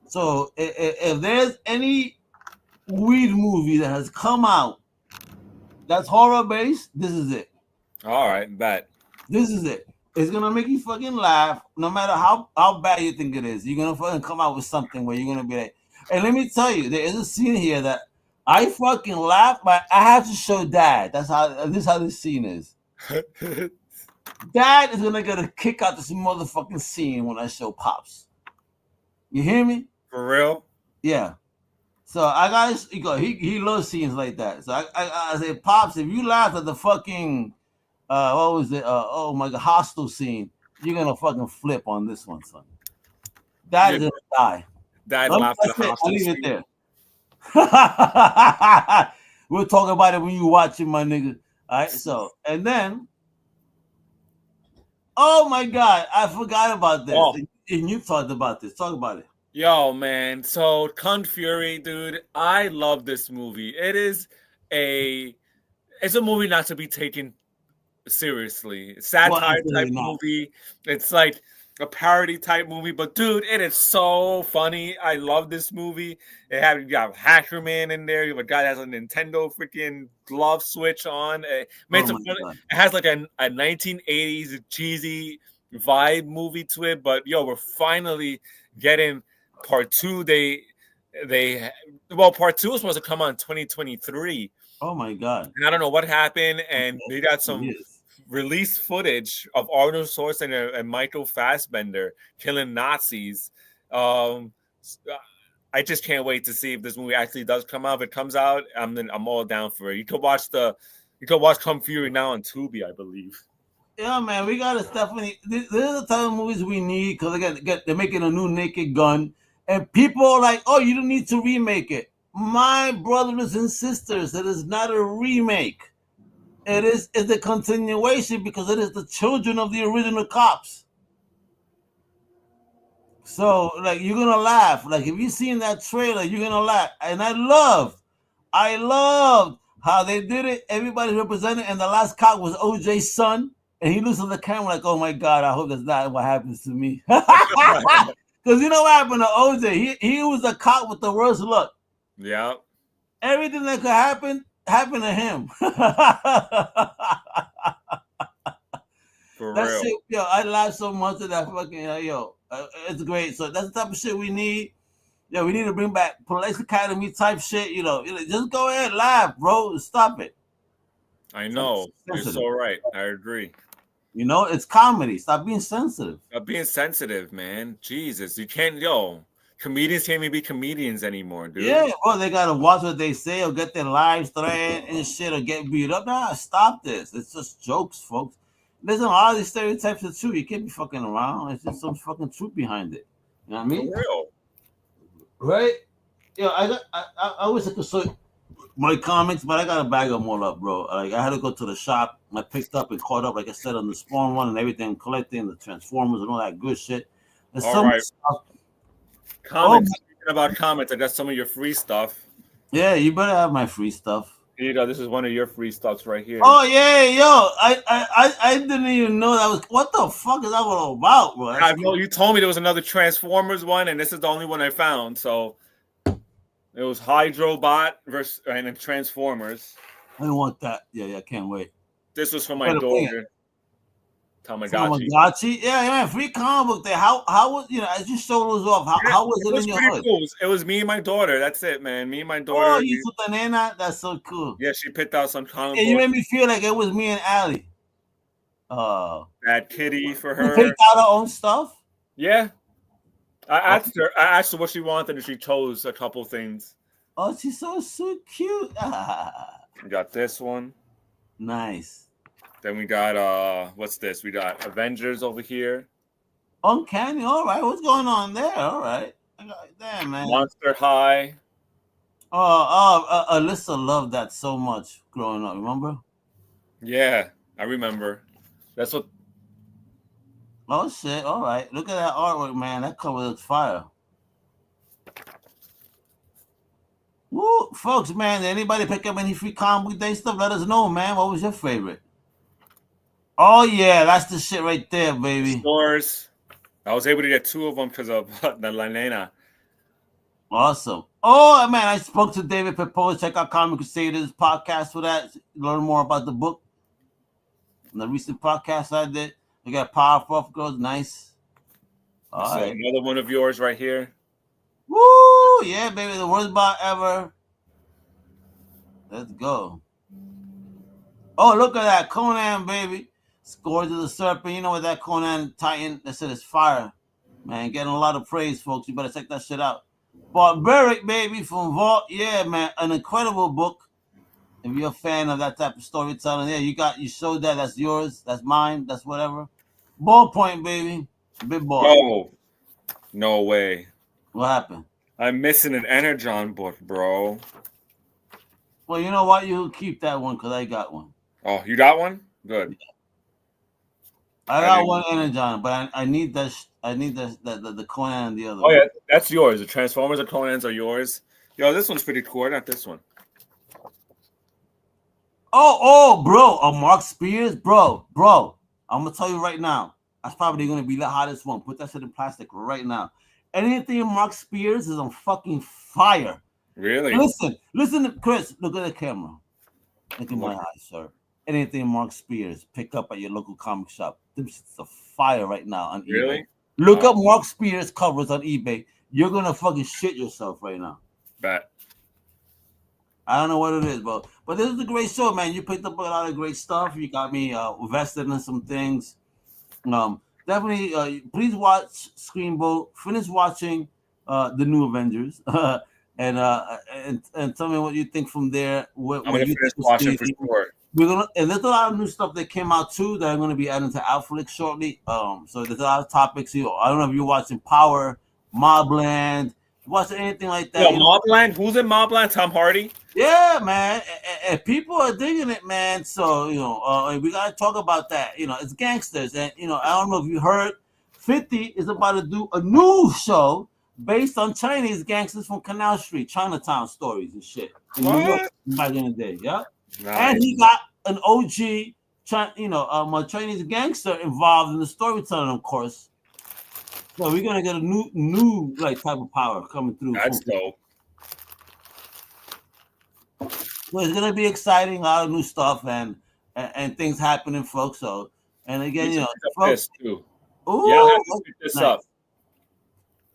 So if there's any weed movie that has come out that's horror based, this is it. All right, bet. This is it. It's gonna make you fucking laugh, no matter how bad you think it is. You're gonna fucking come out with something where you're gonna be like, and let me tell you, there is a scene here that I fucking laugh, but I have to show Dad. This is how this scene is. Dad is gonna get a kick out this motherfucking scene when I show Pops. You hear me? For real? Yeah. So I got he loves scenes like that. So I said, Pops, if you laugh at the fucking what was it? Oh my god, hostile scene, you're gonna fucking flip on this one, son. Dad Your is gonna die. dad Nope, laughed at that's the it. I hostile leave it scene. there. We'll talk about it when you watch it, my nigga. All right. So and then, oh my god, I forgot about this. Oh, And you talked about this. Talk about it. yo, man. So Kung Fury, dude, I love this movie. It's a movie not to be taken seriously. Well, Satire it's really type not. movie. It's like a parody type movie, but dude, it is so funny. I love this movie. You got Hacker Man in there. You have a guy that has a Nintendo freaking glove switch on. It Oh makes my it god. has like a 1980s cheesy vibe movie to it. But yo, we're finally getting part two. Part two was supposed to come on 2023. Oh my god. And I don't know what happened, and Okay. they got some Yes. released footage of Arnold Schwarzenegger and Michael Fassbender killing Nazis. Um, I just can't wait to see if this movie actually does come out. If it comes out, I'm all down for it. You can watch Come Fury now on Tubi, I believe. Yeah, man, we gotta definitely. These are the type of movies we need because they're making a new Naked Gun, and people are like, "Oh, you don't need to remake it." My brothers and sisters, it is not a remake. It's a continuation because it is the children of the original cops. So, like, you're gonna laugh. Like, if you seen that trailer, you're gonna laugh. And I loved how they did it. Everybody represented, and the last cop was OJ's son. And he looks at the camera like, "Oh my god, I hope that's not what happens to me." Because you know what happened to OJ? He was a cop with the worst luck. Yeah, Everything that could happen happened to him. for That real. shit, yo, I laughed so much at that fucking it's great. So that's the type of shit we need. Yeah, we need to bring back Police Academy type shit. Just go ahead, laugh, bro. Stop it. I Stop know. being You're sensitive. so right. I agree. It's comedy. Stop being sensitive. Being sensitive, man. Jesus, you can't. Yo, comedians can't even be comedians anymore, dude. Yeah, well, they gotta watch what they say or get their lives threatened and shit or get beat up. Nah, stop this. It's just jokes, folks. There's a lot of these stereotypes are true. You can't be fucking around. It's just some fucking truth behind it. You know what I mean? For real. Right? I wish I could show my comics, but I gotta bag them all up, bro. Like I had to go to the shop. I picked up and caught up, like I said, on the Spawn one and everything, collecting the Transformers and all that good shit. There's All so right. much stuff. Comments. Speaking about comments, I got some of your free stuff. Yeah, you better have my free stuff. Here you go. This is one of your free stuffs right here. Oh yeah, yo, I didn't even know that was. What the fuck is that all about, bro? I know you told me there was another Transformers one, and this is the only one I found. So it was Hydrobot versus and Transformers. I don't want that. Yeah, I can't wait. This was for my daughter. Tamagotchi. Yeah, free comic book there. How was I just showed those off. How was it in your hood? Cool. It was me and my daughter. That's it, man. Me and my daughter. Oh, you took the nana? That's so cool. Yeah, she picked out some comic books. And you made me feel like it was me and Allie. That kitty for her. You picked out her own stuff? Yeah. I asked her what she wanted, and she chose a couple things. Oh, she's so cute. We got this one. Nice. Then we got what's this? We got Avengers over here. Uncanny. All right, what's going on there? All right. Damn, man. Monster High. Alyssa loved that so much growing up. Remember? Yeah, I remember. That's what. Oh shit! All right, look at that artwork, man. That cover looks fire. Woo, folks, man. Did anybody pick up any free comic book day stuff? Let us know, man. What was your favorite? Oh yeah, that's the shit right there, baby. Stores. I was able to get 2 of them because of the La Nena. Awesome. Oh man, I spoke to David Perez. Check out Comic Crusaders podcast for that. Learn more about the book. And the recent podcast I did. We got Powerpuff Girls. Nice. All right. Another one of yours right here. Woo! Yeah, baby. The worst bot ever. Let's go. Oh, look at that. Conan, baby. Scourge of the Serpent. You know what that Conan Titan, that shit is fire. Man, getting a lot of praise, folks. You better check that shit out. Barbaric, baby, from Vault. Yeah, man, an incredible book. If you're a fan of that type of storytelling, yeah, you showed that. That's yours. That's mine. That's whatever. Ballpoint, baby. Big ball. Bro, no way. What happened? I'm missing an Energon book, bro. Well, you know what? You keep that one because I got one. Oh, you got one? Good. I I got didn't- one Energon, but I need that. I need the Conan and the other Oh one. yeah, that's yours. The Transformers or Conans are yours. Yo, this one's pretty cool. Not this one. Oh, bro, a Mark Spears, bro. I'm gonna tell you right now. That's probably gonna be the hottest one. Put that shit in plastic right now. Anything Mark Spears is on fucking fire. Really? Listen, Chris. Look at the camera. Look at my eyes, sir. Anything Mark Spears, pick up at your local comic shop. This is a fire right now on eBay. Really? Look up Mark Spears covers on eBay. You're gonna fucking shit yourself right now. Bet. I don't know what it is, but this is a great show, man. You picked up a lot of great stuff. You got me vested in some things. Definitely, please watch Screenboat. Finish watching the new Avengers, and tell me what you think from there. I'm gonna finish watching for sure. And there's a lot of new stuff that came out too that I'm gonna be adding to Outflix shortly. So there's a lot of topics. I don't know if you're watching Power, Mobland, watching anything like that. Yo, Mobland? Who's in Mobland? Tom Hardy? Yeah, man, and people are digging it, man. So we gotta talk about that. It's gangsters, and I don't know if you heard, 50 is about to do a new show based on Chinese gangsters from Canal Street, Chinatown stories and shit in New York back in the day. Yeah, Nice. and he got an OG, a Chinese gangster involved in the storytelling, of course. So we're gonna get a new like type of power coming through. That's dope. So it's gonna be exciting, a lot of new stuff and things happening, folks. So, and again, folks. Too. Ooh, Yeah, I have to pick this nice. up.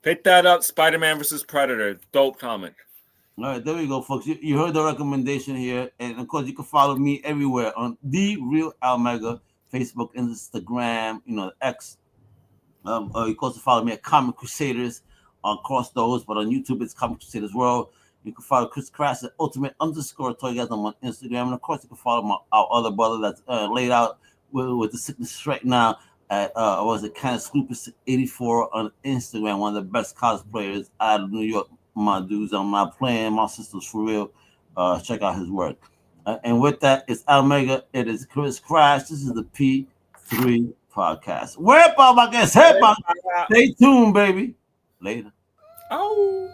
Pick that up. Spider-Man versus Predator. Dope comic. All right, there we go, folks. You heard the recommendation here, and of course, you can follow me everywhere on The Real Almega, Facebook, Instagram, X. You can also follow me at Comic Crusaders across those, but on YouTube it's Comic Crusaders World. You can follow Chris Crass at Ultimate_Toy Guys on Instagram, and of course you can follow our other brother that's laid out with the sickness right now at Kind of Scoopus 84 on Instagram, one of the best cosplayers out of New York. My dudes, I'm not playing my sisters for real. Check out his work. And with that, it's Almega. It is Chris Crash. This is the P3 podcast. Stay tuned, baby. Later. Oh.